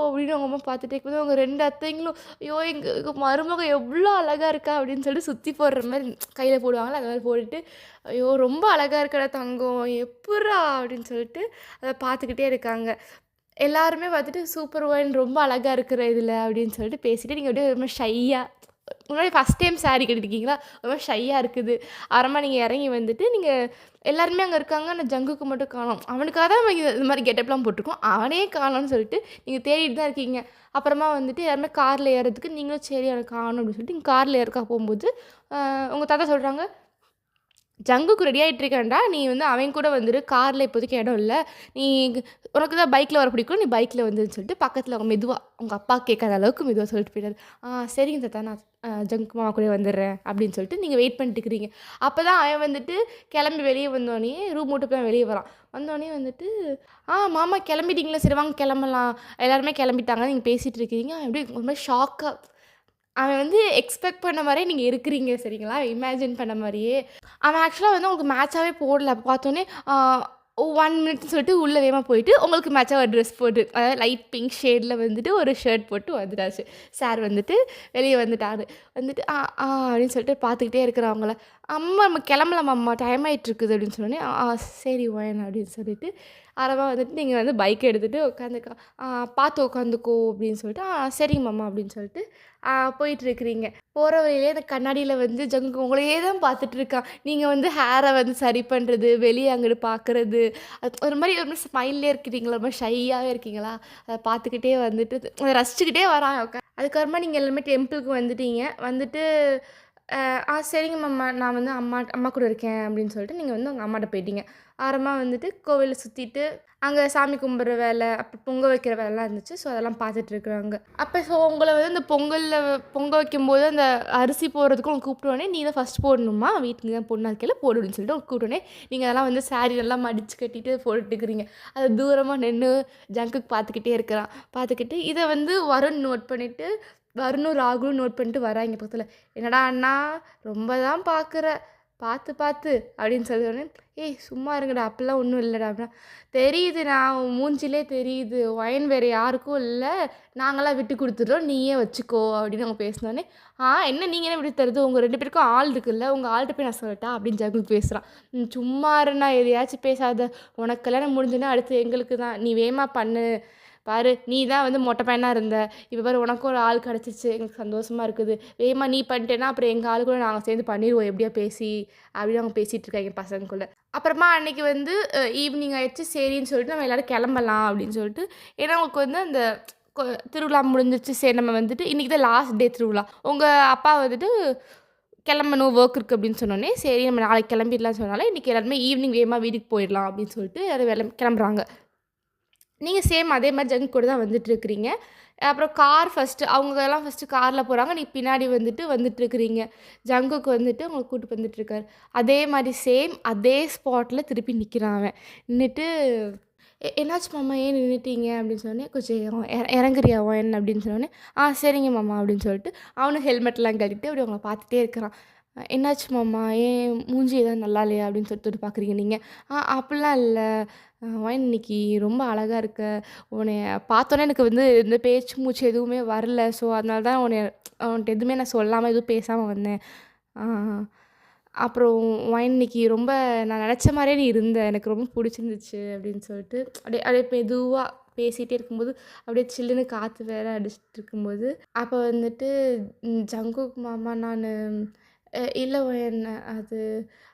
அப்படின்னு அவங்க அம்மா பார்த்துட்டே இருக்கும்போது அவங்க 2 அத்தைங்களும் ஐயோ எங்கள் மருமக எவ்வளோ அழகாக இருக்கா அப்படின்னு சொல்லிட்டு சுற்றி போடுற மாதிரி கையில் போடுவாங்களே அந்த மாதிரி போட்டுட்டு ஐயோ ரொம்ப அழகாக இருக்கடா தங்கம் எப்புட்றா அப்படின்னு சொல்லிட்டு அதை பார்த்துக்கிட்டே இருக்காங்க. எல்லாருமே பார்த்துட்டு சூப்பர் ஒயின் ரொம்ப அழகாக இருக்கிற இதில் அப்படின்னு சொல்லிட்டு பேசிட்டு நீங்கள் அப்படியே ரொம்ப ஷையாக முன்னாடி ஃபஸ்ட் டைம் saree கட்டிருக்கீங்களா ரொம்ப ஷையாக இருக்குது. அப்புறமா நீங்கள் இறங்கி வந்துட்டு நீங்கள் எல்லாருமே அங்கே இருக்காங்க. ஆனால் ஜங்குக்கு மட்டும் காணோம். அவனுக்காக தான் இந்த மாதிரி கெட்டப்லாம் போட்டிருக்கோம், அவனே காணோம்னு சொல்லிட்டு நீங்கள் தேடிட்டு தான் இருக்கீங்க. அப்புறமா வந்துட்டு யாருமே காரில் ஏறதுக்கு நீங்களும் சரி அவனை காணோம் அப்படின்னு சொல்லிட்டு நீங்கள் காரில் ஏறக்கா போகும்போது உங்கள் தாத்தா சொல்கிறாங்க, ஜங்குக்கு ரெடி ஆகிட்ருக்கேன்டா, நீ வந்து அவன் கூட வந்துடு, காரில் இப்போதைக்கு இடம் இல்லை, நீ உனக்கு தான் பைக்கில் வர பிடிக்கும், நீ பைக்கில் வந்துன்னு சொல்லிட்டு பக்கத்தில் அவங்க மெதுவாக உங்கள் அப்பா கேட்காத அளவுக்கு மெதுவாக சொல்லிட்டு போயிட்டாரு. சரிங்க தாத்தா நான் ஜங்கு மாமா கூட வந்துடுறேன் அப்படின்னு சொல்லிட்டு நீங்கள் வெயிட் பண்ணிட்டுக்கிறீங்க. அப்போ தான் அவன் வந்துட்டு கிளம்பி வெளியே வந்தோடனே ரூம் விட்டு போய் வெளியே வரான். வந்தோடனே வந்துட்டு மாமா கிளம்பிட்டீங்களா, சரி வாங்க கிளம்பலாம், எல்லாருமே கிளம்பிட்டாங்க, நீங்கள் பேசிகிட்டு இருக்கீங்க. எப்படி ரொம்ப ஷாக்காக அவன் வந்து எக்ஸ்பெக்ட் பண்ண மாதிரியே நீங்கள் இருக்கிறீங்க சரிங்களா, இமேஜின் பண்ண மாதிரியே. அவன் ஆக்சுவலாக வந்து உங்களுக்கு மேட்சாகவே போடல. அப்போ பார்த்தோன்னே 1 மினிட்னு சொல்லிட்டு உள்ளே வேகமாக போயிட்டு உங்களுக்கு மேட்சாக ஒரு ட்ரெஸ் போட்டு அதாவது லைட் பிங்க் ஷேடில் வந்துட்டு ஒரு ஷர்ட் போட்டு வந்துட்டாச்சு. சார் வந்துட்டு வெளியே வந்துட்டாரு. வந்துட்டு அப்படின்னு சொல்லிட்டு பார்த்துக்கிட்டே இருக்கிறவங்கள, அம்மா நம்ம கிளம்பலாமா அம்மா டைம் ஆகிட்டுருக்குது அப்படின்னு சொன்னோன்னே சரி ஒயன் அப்படின்னு சொல்லிட்டு அறவா வந்துட்டு நீங்கள் வந்து பைக் எடுத்துகிட்டு உட்காந்துக்கா பார்த்து உட்காந்துக்கோ அப்படின்னு சொல்லிட்டு சரிங்க மாமா அப்படின்னு சொல்லிட்டு போயிட்டுருக்கிறீங்க. போகிற வழியிலே அந்த கண்ணாடியில் வந்து ஜங்கு உங்களையே தான் பார்த்துட்ருக்கான். நீங்கள் வந்து ஹேரை வந்து சரி பண்ணுறது, வெளியே அங்கிட்டு பார்க்குறது, அது ஒரு மாதிரி ஸ்மைல்லே இருக்கிறீங்களா, ரொம்ப ஷையாகவே இருக்கீங்களா, அதை பார்த்துக்கிட்டே வந்துட்டு அதை ரசிச்சுக்கிட்டே வரான் அதுக்கப்புறமா நீங்கள் எல்லாமே டெம்பிளுக்கு வந்துட்டீங்க. வந்துட்டு சரிங்க மாமா நான் வந்து அம்மா கூட இருக்கேன் அப்படின்னு சொல்லிட்டு நீங்கள் வந்து உங்கள் அம்மாட்ட போயிட்டீங்க. ஆரமாக வந்துட்டு கோவிலை சுற்றிட்டு அங்கே சாமி கும்பிட்ற வேலை அப்புறம் பொங்க வைக்கிற வேலைலாம் இருந்துச்சு. ஸோ அதெல்லாம் பார்த்துட்ருக்குறாங்க. அப்போ ஸோ உங்களை வந்து அந்த பொங்க வைக்கும்போது அந்த அரிசி போடுறதுக்கும் அவங்க கூப்பிட்டோடனே நீ தான் ஃபஸ்ட் போடணுமா, வீட்டுக்கு தான் பொண்ணாக இருக்கையில் போடு அப்படின்னு சொல்லிட்டு அவங்க கூப்பிட்டோடனே நீங்கள் அதெல்லாம் வந்து சாரீ நல்லா மடித்து கட்டிட்டு போட்டுக்கிறீங்க. அது தூரமாக நின்று ஜங்குக்கு பார்த்துக்கிட்டே இருக்கிறான். பார்த்துக்கிட்டு இதை வந்து வருண் நோட் பண்ணிவிட்டு வருணும் ராகுலும் நோட் பண்ணிட்டு வராங்க பக்கத்தில். என்னடா அண்ணா ரொம்ப தான் பார்க்குற, பார்த்து அப்படின்னு சொல்லுவோடனே ஏய் சும்மா இருங்கடா அப்படிலாம் ஒன்றும் இல்லைடா அப்படின்னா தெரியுது, நான் உன் மூஞ்சிலே தெரியுது, ஒயின் வேறு யாருக்கும் இல்லை, நாங்களாம் விட்டு கொடுத்துட்றோம் நீயே வச்சுக்கோ அப்படின்னு அவங்க பேசினோடனே என்ன நீங்கள் என்ன விட்டு தருது, உங்கள் 2 பேருக்கும் ஆள் இருக்குல்ல, உங்கள் ஆள்கிட்ட போய் நான் சொல்லட்டா அப்படின்னு ஜங்குக்கு பேசுகிறான். சும்மா இருண்ணா எதையாச்சும் பேசாத, உனக்கு கல்யாணம் முடிஞ்சுன்னா அடுத்து எங்களுக்கு தான், நீ வேமா பண்ணு பாரு, நீ தான் வந்து மொட்டை பையனாக இருந்த, இப்போ பாரு உனக்கும் ஒரு ஆள் கிடச்சிச்சு, எங்களுக்கு சந்தோஷமாக இருக்குது, வேகமாக நீ பண்ணிட்டேன்னா அப்புறம் எங்கள் ஆள் கூட நாங்கள் சேர்ந்து பண்ணிடுவோம் எப்படியா பேசி அப்படின்னு அவங்க பேசிகிட்டு இருக்காங்க பசங்களுக்குள்ளே. அப்புறமா அன்றைக்கி வந்து ஈவினிங் ஆகிடுச்சு, சரின்னு சொல்லிட்டு நம்ம எல்லோரும் கிளம்பலாம் அப்படின்னு சொல்லிட்டு, ஏன்னா உங்களுக்கு வந்து அந்த திருவிழா முடிஞ்சிச்சு, சரி நம்ம வந்துட்டு இன்றைக்கி தான் லாஸ்ட் டே திருவிழா, உங்கள் அப்பா வந்துட்டு கிளம்பணும் ஒர்க் இருக்குது அப்படின்னு சொன்னோன்னே சரி நம்ம நாளைக்கு கிளம்பிடலாம்னு சொன்னாலே இன்றைக்கி எல்லாருமே ஈவினிங் வேகமாக வீட்டுக்கு போயிடலாம் அப்படின்னு சொல்லிட்டு எல்லாரும் கிளம்புறாங்க. நீங்கள் சேம் அதே மாதிரி ஜங்க் கூட தான் வந்துட்டுருக்கிறீங்க. அப்புறம் கார் அவங்கெல்லாம் ஃபஸ்ட்டு காரில் போகிறாங்க, நீ பின்னாடி வந்துட்டுருக்கிறீங்க. ஜங்குக்கு வந்துட்டு உங்களை கூப்பிட்டு வந்துட்டுருக்காரு. அதே மாதிரி சேம் அதே ஸ்பாட்டில் திருப்பி நிற்கிறான் அவன். நின்றுட்டு என்னாச்சு மாமா ஏன் நின்றுட்டீங்க அப்படின்னு சொன்னோடனே கொஞ்சம் இறங்குறியா ஒயன் அப்படின்னு சொன்னோடனே சரிங்க மாமா அப்படின்னு சொல்லிட்டு அவனும் ஹெல்மெட்லாம் கட்டிட்டு அப்படி அவங்கள பார்த்துட்டே இருக்கிறான். என்னாச்சு மாமா ஏன் மூஞ்சி எதாவது நல்லா இல்லையா அப்படின்னு சொல்லிட்டு பார்க்குறீங்க நீங்கள். அப்படிலாம் இல்லை ஒயன் இன்னைக்கு ரொம்ப அழகாக இருக்க, உன்னை பார்த்தோன்னே எனக்கு வந்து இந்த பேச்சு மூச்சு எதுவுமே வரல, ஸோ அதனால தான் அவன்கிட்ட எதுவுமே நான் சொல்லாமல் எதுவும் பேசாமல் வந்தேன். அப்புறம் ஒயின் இன்னைக்கு ரொம்ப நான் நினச்ச மாதிரியே நீ இருந்த எனக்கு ரொம்ப பிடிச்சிருந்துச்சு அப்படின்னு சொல்லிட்டு அப்படியே அப்படியே மெதுவாக பேசிகிட்டே இருக்கும்போது அப்படியே சில்லுன்னு காற்று வேற அடிச்சிட்டு இருக்கும்போது அப்போ வந்துட்டு ஜங்குக் மாமா நான் இல்லை என்ன அது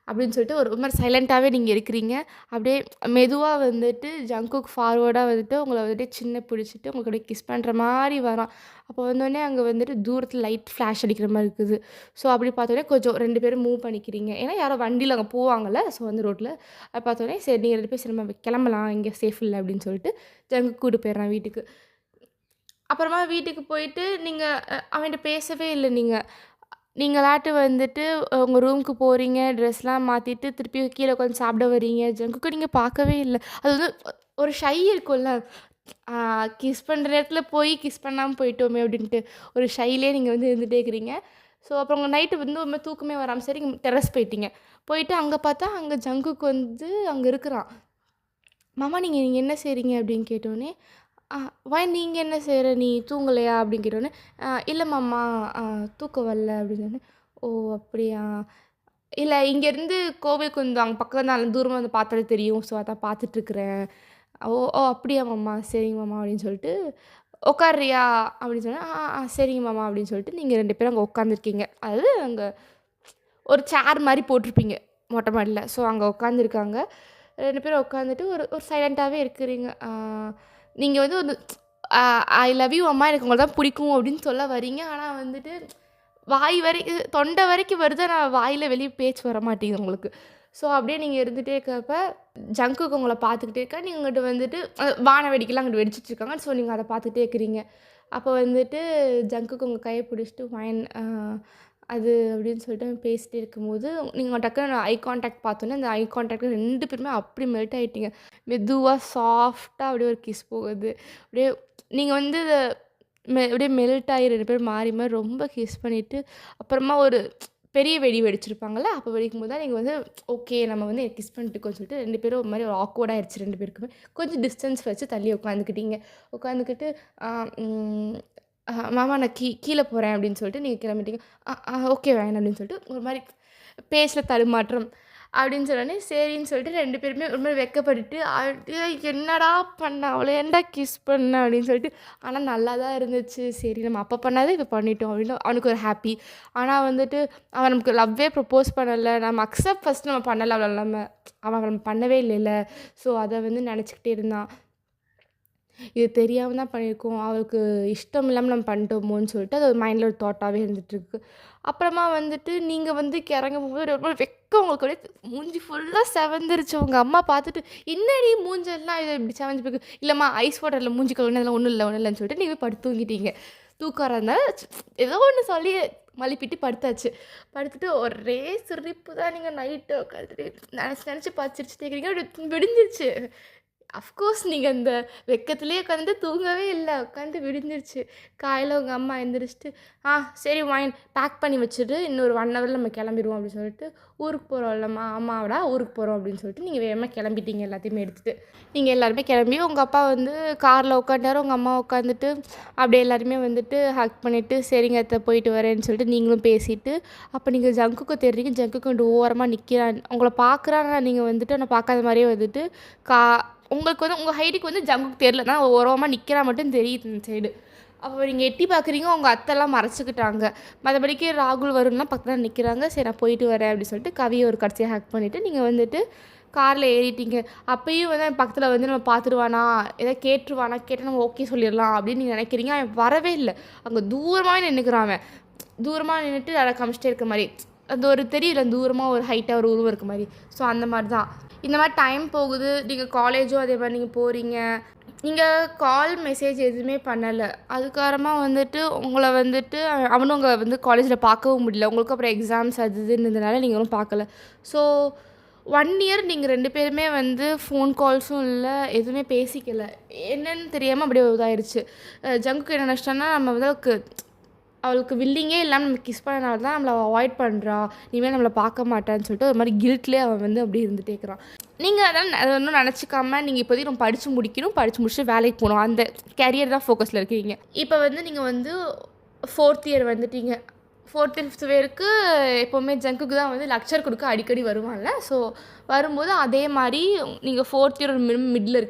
அப்படின்னு சொல்லிட்டு ஒரு மாதிரி சைலண்ட்டாகவே நீங்கள் இருக்கிறீங்க. அப்படியே மெதுவாக வந்துட்டு ஜங்குக் ஃபார்வர்டாக வந்துட்டு உங்களை வந்துட்டு சின்ன பிடிச்சிட்டு உங்களுக்கு அப்படியே கிஸ் பண்ணுற மாதிரி வரான். அப்போ வந்தோடனே அங்கே வந்துட்டு தூரத்தில் லைட் ஃப்ளாஷ் அடிக்கிற மாதிரி இருக்குது. ஸோ அப்படி பார்த்தோன்னே கொஞ்சம் 2 பேரும் மூவ் பண்ணிக்கிறீங்க. ஏன்னா யாரோ வண்டியில் அங்கே போவாங்கள்ல. ஸோ வந்து ரோட்டில் அதை பார்த்தோன்னே சரி நீங்கள் 2 பேரும் சரி நம்ம கிளம்பலாம் இங்கே சேஃப் இல்லை அப்படின்னு சொல்லிட்டு ஜங்குக் கூட்டு போயிடுறான் வீட்டுக்கு. அப்புறமா வீட்டுக்கு போயிட்டு நீங்கள் அவன்கிட்ட பேசவே இல்லை. நீங்களாட்டு வந்துட்டு உங்கள் ரூமுக்கு போகிறீங்க, ட்ரெஸ்லாம் மாற்றிட்டு திருப்பி கீழே உட்காந்து சாப்பிட வரீங்க. ஜங்குக்கு நீங்கள் பார்க்கவே இல்லை. அது வந்து ஒரு ஷை இருக்கும்ல, கிஸ் பண்ணுற நேரத்தில் போய் கிஸ் பண்ணாமல் போயிட்டோமே அப்படின்ட்டு ஒரு ஷைலே நீங்கள் வந்து இருந்துகிட்டே இருக்கிறீங்க. ஸோ அப்புறம் உங்கள் நைட்டு வந்து ஒரு மாதிரி தூக்கமே வராமல் சரி டெரஸ் போயிட்டீங்க. போயிட்டு அங்கே பார்த்தா அங்கே ஜங்குக்கு வந்து அங்கே இருக்கிறான். மாமா நீங்கள் என்ன செய்கிறீங்க அப்படின்னு கேட்டோடனே நீங்கள் என்ன செய்கிற நீ தூங்கலையா அப்படின்னு கேட்டோடனே இல்லை மாமா தூக்கம் வரல அப்படின்னு சொன்னேன். ஓ அப்படியா, இல்லை இங்கேருந்து கோவில் கொஞ்சம் அங்கே பக்கம் தான் தூரமாக வந்து பார்த்தாலே தெரியும். ஸோ அதான் பார்த்துட்ருக்குறேன். ஓ ஓ அப்படியா மாமா சரிங்க மாமா அப்படின்னு சொல்லிட்டு உட்காரியா அப்படின்னு சொன்னேன். சரிங்க மாமா அப்படின்னு சொல்லிட்டு நீங்கள் 2 பேரும் அங்கே உட்காந்துருக்கீங்க. அதாவது அங்கே ஒரு சேர் மாதிரி போட்டிருப்பீங்க மொட்டை மாடியில். ஸோ அங்கே உட்காந்துருக்காங்க 2 பேரும் உட்காந்துட்டு ஒரு ஒரு சைலண்ட்டாகவே இருக்கிறீங்க. நீங்கள் வந்து ஒரு ஐ லவ் யூ அம்மா எனக்கு உங்களை தான் பிடிக்கும் அப்படின்னு சொல்ல வரீங்க. ஆனால் வந்துட்டு வாய் தொண்டை வரைக்கும் வருது. ஆனால் வாயில் வெளியே பேச்சு வர மாட்டேங்குது உங்களுக்கு. ஸோ அப்படியே நீங்கள் இருந்துகிட்டே இருக்கப்ப ஜங்குக்கு உங்களை பார்த்துக்கிட்டே இருக்கா. நீங்கள் உங்கள்கிட்ட வந்துட்டு வான வெடிக்கலாம் அங்கிட்டு வெடிச்சிட்ருக்காங்க. ஸோ நீங்கள் அதை பார்த்துக்கிட்டே இருக்கிறீங்க. அப்போ வந்துட்டு ஜங்குக்கு உங்கள் கையை பிடிச்சிட்டு ஃபைன் அது அப்படின்னு சொல்லிட்டு பேசிகிட்டே இருக்கும்போது நீங்கள் டக்குன்னு ஐ கான்டாக்ட் பார்த்தோன்னே அந்த ஐ கான்டாக்ட் 2 பேருமே அப்படி மெல்ட் ஆகிட்டீங்க. மெதுவாக சாஃப்டாக அப்படியே ஒரு கிஸ் போகுது. அப்படியே நீங்கள் வந்து அப்படியே மெல்ட் ஆகி 2 பேரும் மாறி மாறி ரொம்ப கிஸ் பண்ணிவிட்டு அப்புறமா ஒரு பெரிய வெடி வெடிச்சிருப்பாங்கள்ல. அப்போ வெடிக்கும்போது தான் நீங்கள் வந்து ஓகே நம்ம வந்து கிஸ் பண்ணிட்டுக்கோன்னு சொல்லிட்டு 2 பேரும் ஒரு மாதிரி ஒரு ஆக்வர்டாக ஆயிடுச்சு. 2 பேருக்குமே கொஞ்சம் டிஸ்டன்ஸ் வச்சு தள்ளி உட்காந்துக்கிட்டு மாமா நான் கீழே போகிறேன் அப்படின்னு சொல்லிட்டு நீங்கள் கிளம்பிட்டீங்க. ஓகே வேணாம் அப்படின்னு சொல்லிட்டு ஒரு மாதிரி பேச்சில் தடுமாற்றம் அப்படின்னு சொன்னோடனே சரின்னு சொல்லிட்டு 2 பேருமே ஒரு மாதிரி வெக்கப்பட்டுட்டு என்னடா பண்ண அவளை ஏன்டா கிஸ் பண்ண அப்படின்னு சொல்லிட்டு. ஆனால் நல்லா தான் இருந்துச்சு. சரி நம்ம அப்போ பண்ணாதே இப்போ பண்ணிட்டோம் அப்படின்னு அவனுக்கு ஒரு ஹாப்பி. ஆனால் வந்துட்டு அவன் நமக்கு லவ்வே ப்ரப்போஸ் பண்ணலை. நம்ம அக்செப்ட் ஃபஸ்ட் நம்ம பண்ணலை. அவளை அவன் நம்ம பண்ணவே இல்லைல்ல. ஸோ அதை வந்து நினச்சிக்கிட்டே இருந்தான். இது தெரியாமல் தான் பண்ணியிருக்கோம். அவளுக்கு இஷ்டம் இல்லாமல் நம்ம பண்ணிட்டோமோன்னு சொல்லிட்டு அது ஒரு மைண்டில் ஒரு தாட்டாகவே இருந்துகிட்ருக்கு. அப்புறமா வந்துட்டு நீங்கள் வந்து இறங்க போகும்போது ரொம்ப வெக்கம் உங்களுக்கு அப்படியே மூஞ்சி ஃபுல்லாக செவந்துருச்சு. உங்கள் அம்மா பார்த்துட்டு என்னடி மூஞ்செல்லாம் இது இப்படி செவஞ்சு போயிருக்கு. இல்லைம்மா ஐஸ் வாட்டரில் மூஞ்சி கழுவுனா அதெல்லாம் ஒன்றும் இல்லைன்னு சொல்லிட்டு நீங்கள் படுத்து தூங்கிட்டீங்க. தூக்கம் இருந்தால் ஏதோ ஒன்று சொல்லி மலிப்பிட்டு படுத்தாச்சு. படுத்துட்டு ஒரே சிரிப்பு தான். நீங்கள் நைட்டு உட்காந்துட்டு நினச்சி பச்சிரிச்சுட்டு இருக்கிறீங்க. அப்படி விடிஞ்சிருச்சு. அஃப்கோர்ஸ் நீங்கள் அந்த வெக்கத்துலேயே உட்காந்து தூங்கவே இல்லை. உட்காந்து விடிஞ்சிருச்சு. காலையில் உங்கள் அம்மா எழுந்திரிச்சிட்டு சரி வாயின் பேக் பண்ணி வச்சுட்டு இன்னொரு 1 ஹவரில் நம்ம கிளம்பிடுவோம் அப்படின்னு சொல்லிட்டு ஊருக்கு போகிறோம்லம்மா ஆமாடா ஊருக்கு போகிறோம் அப்படின்னு சொல்லிட்டு நீங்கள் வேகமாக கிளம்பிட்டீங்க எல்லாத்தையுமே எடுத்துகிட்டு. நீங்கள் எல்லாருமே கிளம்பி உங்கள் அப்பா வந்து காரில் உட்காண்டாரு. உங்கள் அம்மா உட்காந்துட்டு அப்படியே எல்லாருமே வந்துட்டு ஹக் பண்ணிவிட்டு சரிங்க அத்தை போயிட்டு வரேன்னு சொல்லிட்டு நீங்களும் பேசிவிட்டு அப்போ நீங்கள் ஜங்குக்கு தெரியுங்க. ஜங்குக்கு வந்து ஓரமாக நிற்கிறான். உங்களை பார்க்குறான்னா நீங்கள் வந்துட்டு நான் பார்க்காத மாதிரியே வந்துட்டு உங்களுக்கு வந்து உங்கள் ஹைட்டுக்கு வந்து ஜங்குக்கு தெரியல தான் ஓரமாக நிற்கிறா மட்டும் தெரியுது இந்த சைடு. அப்போ நீங்கள் எட்டி பார்க்குறீங்க. உங்கள் அத்தைலாம் மறைச்சிக்கிட்டாங்க. மற்றபடிக்கு ராகுல் வரும்னா பக்கத்தில் நிற்கிறாங்க. சரி நான் போயிட்டு வரேன் அப்படின்னு சொல்லிட்டு கவியை ஒரு கடைசியாக ஹேக் பண்ணிவிட்டு நீங்கள் வந்துட்டு காரில் ஏறிட்டீங்க. அப்போயும் வந்து பக்கத்தில் வந்து நம்ம பார்த்துருவானா எதாவது கேட்டுருவானா கேட்டால் நம்ம ஓகே சொல்லிடலாம் அப்படின்னு நீங்கள் நினைக்கிறீங்க. அவன் வரவே இல்லை. அங்கே தூரமாக நின்றுக்கிறான். அவன் தூரமாக நின்றுட்டு அதை காமிச்சிட்டே இருக்க மாதிரி அந்த ஒரு தெரியல தூரமாக ஒரு ஹைட்டாக ஒரு உருவம் இருக்க மாதிரி. ஸோ அந்த மாதிரி தான் இந்த மாதிரி டைம் போகுது. நீங்கள் காலேஜும் அதே மாதிரி நீங்கள் போகிறீங்க. நீங்கள் கால் மெசேஜ் எதுவுமே பண்ணலை. அதுக்கப்புறமாக வந்துட்டு உங்களை வந்துட்டு அவனும் அங்கே வந்து காலேஜில் பார்க்கவும் முடியல. உங்களுக்கு அப்புறம் எக்ஸாம்ஸ் அது இதுன்றதுனால நீங்களும் பார்க்கல. ஸோ 1 இயர் நீங்கள் 2 பேருமே வந்து ஃபோன் கால்ஸும் இல்லை எதுவுமே பேசிக்கலை. என்னன்னு தெரியாமல் அப்படியே இதாகிடுச்சு. ஜங்குக்கு என்ன நஷ்டம்னா நம்ம வந்து அவளுக்கு வில்லிங்கே இல்லாமல் நம்ம கிஸ் பண்ணனால தான் நம்மளை அவாய்ட் பண்ணுறா. இனிமேல் நம்மளை பார்க்க மாட்டான்னு சொல்லிட்டு ஒரு மாதிரி கில்ட்லேயே அவன் வந்து அப்படி இருந்துகிட்டே இருக்கிறான். நீங்கள் அதை ஒன்றும் நினச்சிக்காம நீங்கள் இப்போதைக்கு நம்ம படித்து முடிச்சுட்டு வேலைக்கு போகணும். அந்த கேரியர் தான் ஃபோக்கஸில் இருக்கீங்க. இப்போ வந்து நீங்கள் வந்து 4th இயர் வந்துட்டீங்க. 4th 5th பேருக்கு எப்போவுமே ஜங்குக்கு தான் வந்து லெக்சர் கொடுக்க அடிக்கடி வருவான்ல. ஸோ வரும்போது அதே மாதிரி நீங்கள் 4th இயர் மிடில்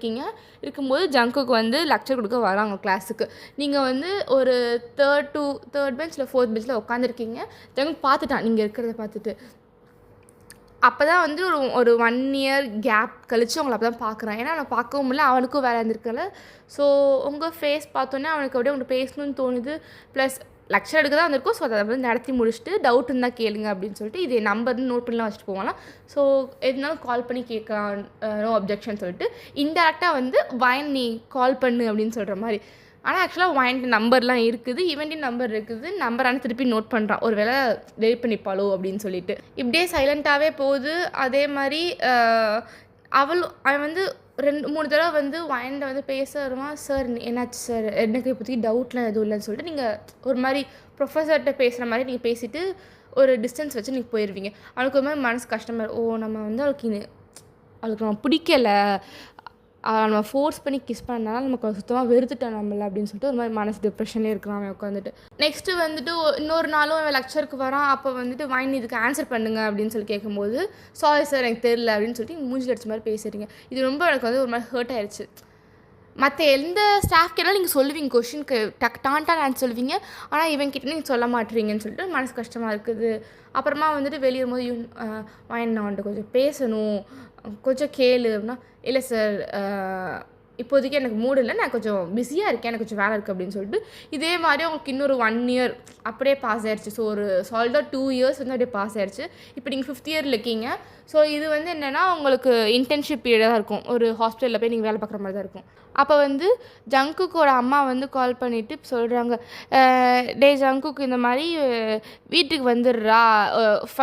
இருக்கும்போது ஜங்குக்கு வந்து லெக்சர் கொடுக்க வராங்க கிளாஸுக்கு. நீங்கள் வந்து ஒரு தேர்ட் பெஞ்ச் இல்லை 4th பெஞ்சில் உட்காந்துருக்கீங்க. ஜங்குக்கு பார்த்துட்டான் நீங்கள் இருக்கிறத பார்த்துட்டு. அப்போ தான் வந்து ஒரு 1 இயர் கேப் கழித்து அவங்கள அப்போ தான் பார்க்குறான். ஏன்னா அவனை பார்க்கவும் இல்லை, அவனுக்கும் வேலை இருந்திருக்கல. ஸோ உங்கள் ஃபேஸ் பார்த்தோன்னே அவனுக்கு அப்படியே உங்கள்கிட்ட பேசணும்னு தோணுது. ப்ளஸ் லெக்சர் எடுக்க தான் வந்திருக்கும். ஸோ அதை வந்து நடத்தி முடிச்சுட்டு டவுட் இருந்தால் கேளுங்க அப்படின்னு சொல்லிட்டு இது நம்பர்னு நோட் பண்ணலாம் வச்சுட்டு போவாங்களாம். ஸோ எதுனாலும் கால் பண்ணி கேட்கலாம், நோ அப்ஜெக்ஷன் சொல்லிட்டு இன்டெரக்டாக வந்து வயன் நீ கால் பண்ணு அப்படின்னு சொல்கிற மாதிரி. ஆனால் ஆக்சுவலாக வாங்கிட்டு நம்பர்லாம் இருக்குது, ஈவெண்ட்டின் நம்பர் இருக்குது. நம்பரான திருப்பி நோட் பண்ணுறான், ஒரு வேளை டெலிட் பண்ணிப்பாளோ அப்படின்னு சொல்லிட்டு. இப்படியே சைலண்ட்டாகவே போகுது. அதே மாதிரி அவன் வந்து 2-3 தடவை வந்து வாயின்ட்ட வந்து பேச வருவான். சார் என்னாச்சு சார், எனக்கு இப்போதைக்கு டவுட்லாம் எதுவும் இல்லைன்னு சொல்லிட்டு நீங்கள் ஒரு மாதிரி ப்ரொஃபஸர்கிட்ட பேசுகிற மாதிரி நீங்கள் பேசிவிட்டு ஒரு டிஸ்டன்ஸ் வச்சு நீங்கள் போயிடுவீங்க. அவனுக்கு ஒரு மாதிரி மனசு கஷ்டமாக நம்ம வந்து அவளுக்கு நம்ம பிடிக்கலை, நம்ம ஃபோர்ஸ் பண்ணி கிஸ் பண்ணனால நமக்கு சுத்தமாக வெறுத்துட்டோம் நம்மள அப்படின்னு சொல்லிட்டு ஒரு மாதிரி மனசு டிப்ரெஷனே இருக்கிறான் அவன் உட்காந்துட்டு. நெக்ஸ்ட்டு வந்துட்டு இன்னொரு நாளும் அவன் லெக்சருக்கு வரான். அப்போ வந்துட்டு வாங்கி இதுக்கு ஆன்சர் பண்ணுங்க அப்படின்னு சொல்லி கேட்கும்போது சாரி சார் எனக்கு தெரியல அப்படின்னு சொல்லிட்டு மூஞ்சி அடிச்ச மாதிரி பேசுகிறீங்க. இது ரொம்ப எனக்கு வந்து ஒரு மாதிரி ஹர்ட் ஆயிடுச்சு. மற்ற எந்த ஸ்டாஃப் கேட்டாலும் நீங்கள் சொல்லுவீங்க, கொஷினுக்கு டான்டான் ஆன்சர் சொல்லுவீங்க, ஆனால் இவன்கிட்ட நீங்கள் சொல்ல மாட்டீங்கன்னு சொல்லிட்டு மனசு கஷ்டமாக இருக்குது. அப்புறமா வந்துட்டு வெளியேறும்போது வாங்கி நான் வந்துட்டு கொஞ்சம் பேசணும், கொஞ்சம் கேளு அப்படின்னா இல்லை சார் இப்போதைக்கு எனக்கு மூடு இல்லை, நான் கொஞ்சம் பிஸியாக இருக்கேன், எனக்கு கொஞ்சம் வேலை இருக்குது அப்படின்னு சொல்லிட்டு இதே மாதிரி அவங்களுக்கு இன்னொரு 1 இயர் அப்படியே பாஸ் ஆயிடுச்சு. ஸோ ஒரு சால்டாக 2 இயர்ஸ் வந்து அப்படியே பாஸ் ஆயிடுச்சு. இப்போ நீங்கள் 5th இயரில் இருக்கீங்க. ஸோ இது வந்து என்னென்னா உங்களுக்கு இன்டர்ன்ஷிப் பீரியடாக இருக்கும், ஒரு ஹாஸ்பிட்டலில் போய் நீங்கள் வேலை பார்க்குற மாதிரி தான் இருக்கும். அப்போ வந்து ஜங்குக்கோட அம்மா வந்து கால் பண்ணிவிட்டு சொல்கிறாங்க, டே ஜங்குக்கு இந்த மாதிரி வீட்டுக்கு வந்துடுறா,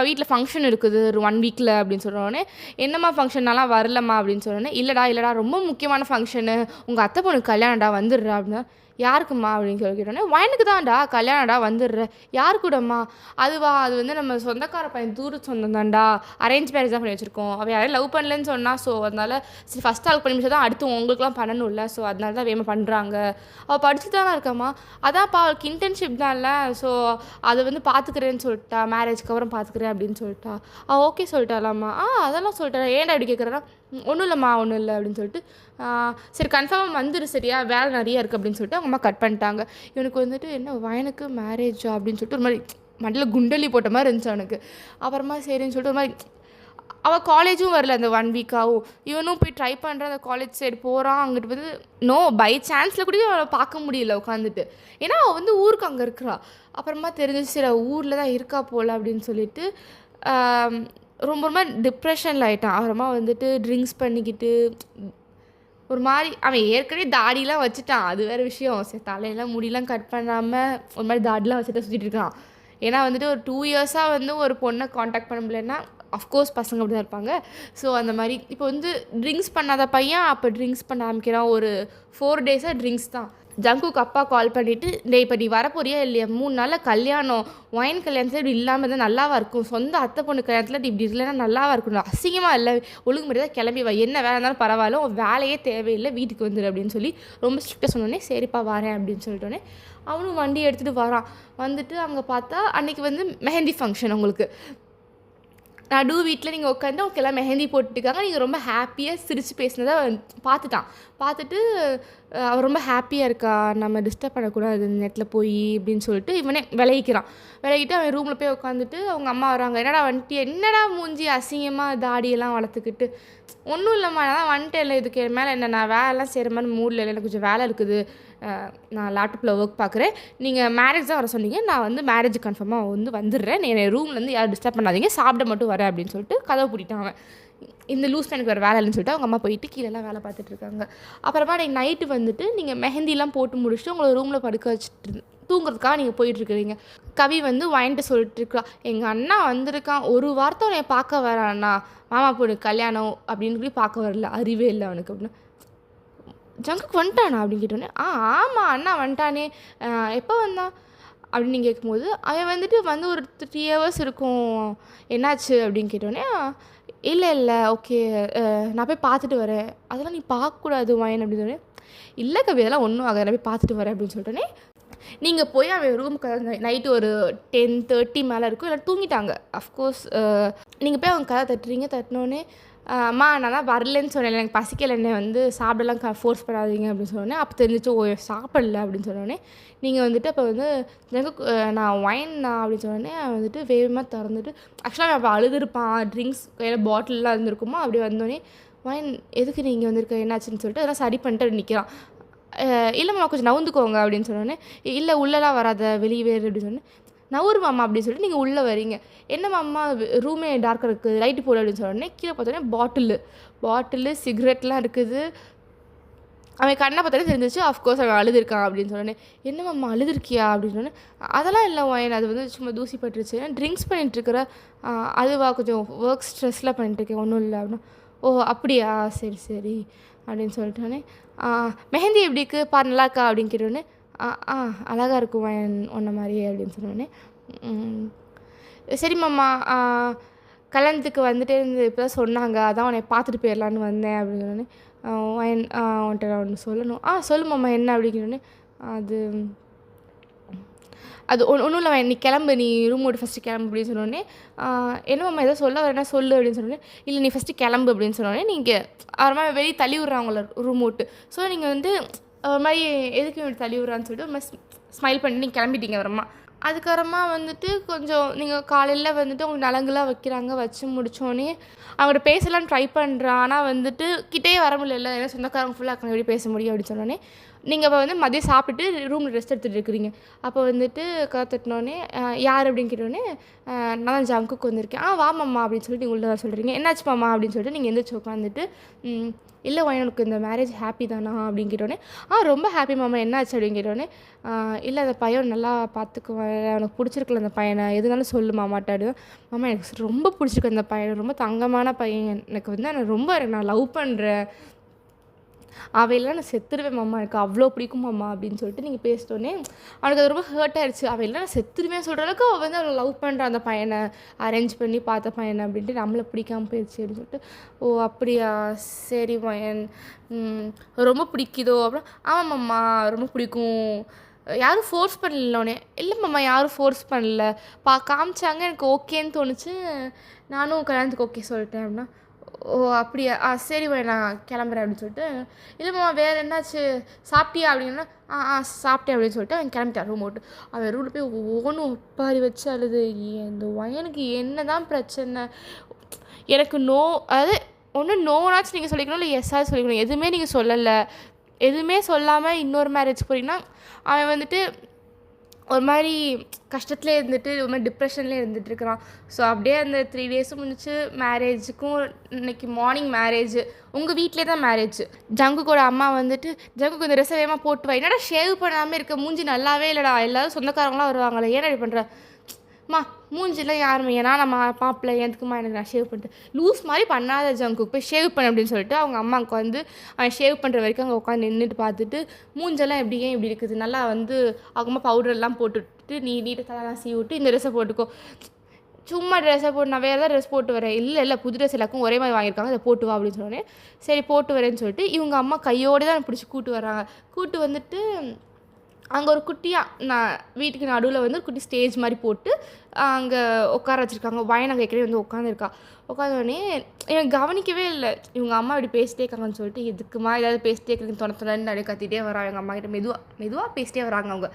வீட்டில் ஃபங்க்ஷன் இருக்குது ஒரு 1 வீக்கில் அப்படின்னு சொல்கிறோடனே, என்னம்மா ஃபங்க்ஷன்னாலாம் வரலம்மா அப்படின்னு சொன்னோடனே, இல்லைடா ரொம்ப முக்கியமான ஃபங்க்ஷனு, உங்கள் அத்தை பொண்ணுக்கு கல்யாணம்டா வந்துடுறா அப்படின்னா, யாருக்குமா அப்படின்னு சொல்லி கேட்டோன்னே, வயனுக்கு தான்டா கல்யாணம்டா வந்துடுற, யார் கூடம்மா, அதுவா அது வந்து நம்ம சொந்தக்கார பையன் தூர சொந்தம் தான்டா, அரேஞ்ச் மேரேஜ் தான் பண்ணி வச்சுருக்கோம், அவள் யாரும் லவ் பண்ணலன்னு சொன்னால், ஸோ அதனால் சரி ஃபஸ்ட் ஆளுக்கு பண்ணி முடிச்சா தான் அடுத்து உங்களுக்குலாம் பண்ணணும்ல, ஸோ அதனால தான் வேமா பண்ணுறாங்க, அவள் படிச்சுட்டு தானே இருக்காம்மா, அதான்ப்பா அவளுக்கு இன்டர்ன்ஷிப் தான்ல, ஸோ அதை வந்து பார்த்துக்கிறேன்னு சொல்லிட்டா, மேரேஜ்க்கு அப்புறம் பார்த்துக்கிறேன் அப்படின்னு சொல்லிட்டா. ஓகே சொல்லிட்டாலாம்மா, அதெல்லாம் சொல்லிட்டா, ஏன்டா அப்படி கேட்குறேன்னா, ஒன்றும் இல்லைம்மா ஒன்றும் இல்லை அப்படின்னு சொல்லிட்டு, சரி கன்ஃபார்மாக வந்துடு சரியா, வேலை நிறையா இருக்குது அப்படின்னு சொல்லிட்டு அவங்க அம்மா கட் பண்ணிட்டாங்க. இவனுக்கு வந்துட்டு என்ன வயனுக்கு மேரேஜா அப்படின்னு சொல்லிட்டு ஒரு மாதிரி மண்டல குண்டலி போட்ட மாதிரி இருந்துச்சு அவனுக்கு. அப்புறமா சரின்னு சொல்லிட்டு ஒரு மாதிரி அவள் காலேஜும் வரல அந்த 1 வீக்காகவும், இவனும் போய் ட்ரை பண்ணுற அந்த காலேஜ் சைடு போகிறான். அங்கிட்டு வந்து பை சான்ஸில் கூட அவளை பார்க்க முடியல உட்காந்துட்டு, ஏன்னா அவள் வந்து ஊருக்கு அங்கே இருக்கிறா. அப்புறமா தெரிஞ்சிச்சு சரி ஊரில் தான் இருக்கா போல் அப்படின்னு சொல்லிட்டு ரொம்ப ரொம்ப டிப்ரெஷனில் ஆகிட்டான். அப்புறமா வந்துட்டு ட்ரிங்க்ஸ் பண்ணிக்கிட்டு ஒரு மாதிரி அவன் ஏற்கனவே தாடிலாம் வச்சுட்டான், அது வேறு விஷயம். சரி தலையெல்லாம் முடியெல்லாம் கட் பண்ணாமல் ஒரு மாதிரி தாடிலாம் வச்சுட்டு சுற்றிட்டு இருக்கான். ஏன்னா வந்துட்டு ஒரு 2 இயர்ஸாக வந்து ஒரு பொண்ணை காண்டாக்ட் பண்ண முடியலன்னா அஃப்கோர்ஸ் பசங்க அப்படி தான் இருப்பாங்க. ஸோ அந்த மாதிரி இப்போ வந்து ட்ரிங்க்ஸ் பண்ணாத பையன் அப்போ ட்ரிங்க்ஸ் பண்ண ஆரம்பிக்கிறான். ஒரு 4 டேஸாக ட்ரிங்க்ஸ் தான். ஜங்குக்கு அப்பா கால் பண்ணிவிட்டு, இப்போ நீ வரப்போறியா இல்லையா, 3 நாளில் கல்யாணம், ஒயின் கல்யாணத்தில் இப்படி இல்லாமல் இருந்தால் நல்லாவா இருக்கும், சொந்த அத்தை பொண்ணு கல்யாணத்தில் இப்படி இல்லைன்னா நல்லாவா இருக்கும், அசிங்கமாக இல்லை, ஒழுங்கு மாதிரி தான் கிளம்பி வா, என்ன வேலை இருந்தாலும் பரவாயில்ல, உன் வேலையே தேவையில்லை, வீட்டுக்கு வந்துடு அப்படின்னு சொல்லி ரொம்ப ஸ்ட்ரிக்டாக சொன்னோடனே சரிப்பா வரேன் அப்படின்னு சொல்லிட்டோன்னே அவனும் வண்டி எடுத்துகிட்டு வரான். வந்துட்டு அங்கே பார்த்தா அன்றைக்கி வந்து மெஹந்தி ஃபங்க்ஷன். உங்களுக்கு நடு வீட்டில் நீங்கள் உட்காந்து அவங்க எல்லாம் மெஹந்தி போட்டுருக்காங்க. நீங்கள் ரொம்ப ஹாப்பியாக சிரித்து பேசினதை பார்த்துட்டு அவள் ரொம்ப ஹாப்பியாக இருக்கா, நம்ம டிஸ்டர்ப் பண்ணக்கூடாது நெட்டில் போய் அப்படின்னு சொல்லிட்டு இவனே விலகிட்டு அவன் ரூமில் போய் உட்காந்துட்டு அவங்க அம்மா வராங்க. என்னடா மூஞ்சி அசிங்கமாக தாடியெல்லாம் வளர்த்துக்கிட்டு, ஒன்றும் இல்லைம்மா நான் வந்துட்டேன், இல்லை இதுக்கு மேலே என்ன நான் வேலைலாம் செய்கிற மாதிரி மூடில் இல்லை, எனக்கு கொஞ்சம் வேலை இருக்குது, நான் லேப்டாப்பில் ஒர்க் பார்க்குறேன், நீங்கள் மேரேஜ் தான் வர சொன்னீங்க, நான் வந்து மேரேஜ் கன்ஃபார்மாக வந்துடுறேன், என் ரூம்லேருந்து யாரும் டிஸ்டர்ப் பண்ணாதீங்க, சாப்பிட மட்டும் வரேன் அப்படின்னு சொல்லிட்டு கதவை பூட்டிட்டான் அவன். இந்த லூஸ் எனக்கு வேறு வேலை இல்லைன்னு சொல்லிட்டு அவங்க அம்மா போயிட்டு கீழெல்லாம் வேலை பார்த்துட்ருக்காங்க. அப்புறமா நீங்கள் நைட்டு வந்துட்டு நீங்கள் மெஹந்திலாம் போட்டு முடிச்சுட்டு உங்களை ரூமில் படுக்க வச்சுட்டு தூங்குறதுக்காக நீங்கள் போயிட்டுருக்குறீங்க. கவி வந்து வாங்கிட்டு சொல்லிட்டுருக்கா, எங்கள் அண்ணா வந்திருக்கான், ஒரு வார்த்தை உன்னை பார்க்க வரான்னா, மாமா பொண்ணு கல்யாணம் அப்படின்னு சொல்லி பார்க்க வரல, அறிவே இல்லை அவனுக்கு அப்படின்னு. ஜங்குக்கு வந்துட்டானா அப்படின்னு கேட்டோன்னே, ஆமாம் அண்ணா வந்துட்டானே, எப்போ வந்தான் அப்படின்னு நீங்கள் கேட்கும்போது அவன் வந்துட்டு வந்து ஒரு 3 hours இருக்கும், என்னாச்சு அப்படின்னு கேட்டோன்னே, இல்லை ஓகே நான் போய் பார்த்துட்டு வரேன், அதெல்லாம் நீ பார்க்கக்கூடாது வாயன் அப்படின்னு சொன்னேன். இல்லை கவி அதெல்லாம் ஒன்றும் ஆகாது, நான் போய் பார்த்துட்டு வரேன் அப்படின்னு சொல்லிட்டோன்னே நீங்கள் போய் அவன் ரூமுக்கு நைட்டு ஒரு 10:30 மேலே இருக்கும், இல்லை தூங்கிட்டாங்க. அஃப்கோர்ஸ் நீங்கள் போய் அவங்க கதை தட்டுறீங்க. தட்டினோடனே அம்மா நான் தான் வரலன்னு சொன்னேன், எனக்கு பசிக்கலை, என்னை வந்து சாப்பிடலாம் ஃபோர்ஸ் பண்ணாதீங்க அப்படின்னு சொன்னோடனே அப்போ தெரிஞ்சிச்சு ஓ சாப்பிடல அப்படின்னு சொன்னோடனே நீங்கள் வந்துட்டு அப்போ வந்து நான் ஒயின் நான் அப்படின்னு சொன்னோடனே வந்துட்டு வேகமாக திறந்துட்டு ஆக்சுவலாக அப்போ அழுதுருப்பான், ட்ரிங்க்ஸ் கையில் பாட்டிலெலாம் இருந்திருக்குமா. அப்படி வந்தோடனே ஒயின் எதுக்கு நீங்கள் வந்திருக்க என்னாச்சுன்னு சொல்லிட்டு அதெல்லாம் சரி பண்ணிட்டு நிற்கிறான். இல்லைம்மா கொஞ்சம் நவுந்துக்கோங்க அப்படின்னு சொன்னோடனே இல்லை உள்ளெலாம் வராத வெளியே வேறு அப்படின்னு சொன்னேன். நவுருமாம்மா அப்படின்னு சொல்லிட்டு நீங்கள் உள்ளே வரீங்க. என்னம்மா ரூமே டார்க்காக இருக்குது, லைட்டு போடு அப்படின்னு சொன்னோடனே கீழே பார்த்தோன்னே பாட்டிலு சிகரெட்லாம் இருக்குது. அவன் கண்ணை பார்த்தாலே தெரிஞ்சிச்சு அஃப்கோர்ஸ் அவன் அழுதுருக்கான் அப்படின்னு சொன்னோன்னே என்னம்மா அழுதுருக்கியா அப்படின்னு சொன்னேன். அதெல்லாம் இல்லை ஒயின், அது வந்து சும்மா தூசி பட்டுருச்சு, ட்ரிங்க்ஸ் பண்ணிகிட்ருக்குற அதுவா கொஞ்சம் ஒர்க் ஸ்ட்ரெஸ்ஸில் பண்ணிட்டுருக்கேன், ஒன்றும் இல்லை அப்படின்னா. ஓ அப்படியா சரி சரி அப்படின்னு சொல்லிட்டோன்னே மெஹந்தி எப்படி இருக்குது பாரு நல்லா இருக்கா அப்படின்னு கேட்டோடனே அழகாக இருக்கும் ஒயின் ஒன்றை மாதிரியே அப்படின்னு சொன்னோடனே சரிம்மாம்மா கல்யாணத்துக்கு வந்துட்டே இருந்து இப்போ தான் சொன்னாங்க, அதான் உன்னை பார்த்துட்டு போயிடலான்னு வந்தேன் அப்படின்னு சொன்னோடனே ஒயின் உன்ட்ட நான் ஒன்று சொல்லணும். சொல்லுமாம்மா என்ன அப்படிங்கிறோடனே அது ஒன்றும் இல்லை நீ கிளம்பு, நீ ரூம் விட்டு ஃபஸ்ட்டு கிளம்பு அப்படின்னு சொன்னோடனே என்னம்மா ஏதோ சொல்ல வரேன்னா சொல்லு அப்படின்னு சொன்னோடனே இல்லை நீ ஃபஸ்ட்டு கிளம்பு அப்படின்னு சொன்னோடனே நீங்கள் அப்புறமா வெளியே தள்ளி விட்றாங்கள ரூம் விட்டு. ஸோ நீங்கள் வந்து ஒரு மாதிரி எதுக்கு தள்ளி விட்றான்னு சொல்லிட்டு ஒரு மாதிரி ஸ்மைல் பண்ணிட்டு நீங்கள் கிளம்பிட்டீங்க. அப்புறமா அதுக்கப்புறமா வந்துட்டு கொஞ்சம் நீங்கள் காலையில் வந்துட்டு உங்களுக்கு நலங்குலாம் வைக்கிறாங்க. வச்சு முடித்தோடனே அவங்கள்ட்ட பேசலாம் ட்ரை பண்ணுறான். ஆனால் வந்துட்டு கிட்டே வர முடியல, ஏன்னா சொந்தக்காரங்க ஃபுல்லாக இருக்காங்க, எப்படி பேச முடியும் அப்படின்னு சொன்னோடனே நீங்கள் இப்போ வந்து மதியம் சாப்பிட்டுட்டு ரூமில் ரெஸ்ட் எடுத்துகிட்டு இருக்கிறீங்க. அப்போ வந்துட்டு கற்றுட்டினோடனே யார் அப்படின்னு கேட்டோடனே நான் தான் ஜங்குக்கு வந்திருக்கேன். வாமாம்மா அப்படின்னு சொல்லிட்டு நீங்கள் உள்ள சொல்கிறீங்க. என்னாச்சு மாமா அப்படின்னு சொல்லிட்டு நீங்கள் எந்திரிச்சு உட்காந்துட்டு இல்லை உனக்கு இந்த மேரேஜ் ஹாப்பி தானா அப்படின்னு கேட்டோடனே ரொம்ப ஹாப்பி மாமா, என்னாச்சு அப்படின்னு கேட்டோடனே இல்லை அந்த பையன் நல்லா பார்த்துக்குவேன், எனக்கு பிடிச்சிருக்கல அந்த பையனை, எதுனாலும் சொல்லு மாமாட்டாடு. மாமா எனக்கு ரொம்ப பிடிச்சிருக்கு அந்த பையனை, ரொம்ப தங்கமான பையன், எனக்கு வந்து நான் லவ் பண்ணுறேன், அவையெல்லாம் நான் செத்துருவேன் மாமா, எனக்கு அவ்வளோ பிடிக்கும் மாமா அப்படின்னு சொல்லிட்டு நீங்கள் பேசிட்டோன்னே அவனுக்கு அது ரொம்ப ஹர்ட் ஆகிடுச்சு. அவையெல்லாம் நான் செத்துருவேன் சொல்கிற அளவுக்கு அவள் வந்து அவளை லவ் பண்ணுறான், அந்த பையனை அரேஞ்ச் பண்ணி பார்த்த பையனை அப்படின்ட்டு நம்மளை பிடிக்காமல் போயிடுச்சு அப்படின்னு சொல்லிட்டு ஓ அப்படியா சரி பையன் ரொம்ப பிடிக்குதோ அப்புறம் ஆமாம்மா ரொம்ப பிடிக்கும், யாரும் ஃபோர்ஸ் பண்ணலோடனே இல்லை மாமா யாரும் ஃபோர்ஸ் பண்ணல, காமிச்சாங்க எனக்கு ஓகேன்னு தோணுச்சு, நானும் கல்யாணத்துக்கு ஓகே சொல்லிட்டேன் அப்படின்னா. ஓ அப்படியா சரி நான் கிளம்புறேன் அப்படின்னு சொல்லிட்டு இல்லைம்மா வேறு என்னாச்சு சாப்பிட்டியா அப்படின்னா சாப்பிட்டேன் அப்படின்னு சொல்லிட்டு அவன் கிளம்பிட்டான் ரூம் விட்டு. அவன் ரூமில் போய் ஒவ்வொன்றும் ஒப்பாரி வச்சு அழுது. இந்த ஒயனுக்கு என்ன தான் பிரச்சனை, எனக்கு அதாவது ஒன்று நோனாச்சும் நீங்கள் சொல்லிக்கணும், இல்லை எஸ்ஸாவது சொல்லிக்கணும், எதுவுமே நீங்கள் சொல்லலை. எதுவுமே சொல்லாமல் இன்னொரு மேரேஜ் போகிறீங்கன்னா அவன் வந்துட்டு ஒரு மாதிரி கஷ்டத்துலேயே இருந்துட்டு ஒரு மாதிரி டிப்ரெஷன்லேயே இருந்துகிட்ருக்குறான். ஸோ அப்படியே அந்த 3 டேஸும் முடிஞ்சு மேரேஜுக்கும் இன்றைக்கி மார்னிங் மேரேஜ், உங்கள் வீட்டிலே தான் மேரேஜ். ஜங்குக்கோட அம்மா வந்துட்டு ஜங்குக்கு இந்த ட்ரெஸ்ஸை வேகமாக போட்டு வா, என்னடா ஷேவ் பண்ணாமல் இருக்க, மூஞ்சி நல்லாவே இல்லைடா, எல்லோரும் சொந்தக்காரங்களாம் வருவாங்களே ஏன்னா இப்படி பண்ணுற, மூஞ்சிலாம் யாருமே ஏன்னா நம்ம மாப்பிள்ளை எதுக்குமா எனக்கு நான் ஷேவ் பண்ணிட்டு லூஸ் மாதிரி பண்ணாத ஜங்கு போய் ஷேவ் பண்ண அப்படின்னு சொல்லிட்டு அவங்க அம்மாவுக்கு வந்து அவன் ஷேவ் பண்ணுற வரைக்கும் அங்கே உட்காந்து நின்றுட்டு பார்த்துட்டு மூஞ்செல்லாம் ஏன் இப்படி இருக்குது, நல்லா வந்து அவங்க பவுடர்லாம் போட்டுவிட்டு நீட்டாக தலைலாம் சீவி விட்டு இந்த ட்ரெஸ்ஸை போட்டுக்கோ, சும்மா ட்ரெஸ்ஸை போட்டு நான் வேறு ஏதாவது ட்ரெஸ் போட்டு வரேன், இல்லை புது ட்ரெஸ் எல்லாருக்கும் ஒரே மாதிரி வாங்கியிருக்காங்க, அதை போட்டு வா அப்படின்னு சொன்னோன்னே சரி போட்டு வரேன்னு சொல்லிட்டு இவங்க அம்மா கையோடு தான் பிடிச்சி கூட்டு வராங்க. கூட்டு வந்துட்டு அங்கே ஒரு குட்டியாக நான் வீட்டுக்கு நடுவில் வந்து குட்டி ஸ்டேஜ் மாதிரி போட்டு அங்கே உட்கார வச்சுருக்காங்க. வயன் அங்கே ஏற்கனவே வந்து உட்காந்துருக்கா. உட்காந்தோடனே எனக்கு கவனிக்கவே இல்லை, இவங்க அம்மா இப்படி பேசிட்டே இருக்காங்கன்னு சொல்லிட்டு எதுக்குமா ஏதாவது பேசிட்டே இருக்கிறது தொணன்னு அப்படியே கத்திட்டே வராங்க. எங்கள் அம்மா கிட்ட மெதுவாக பேசிட்டே வராங்க. அவங்க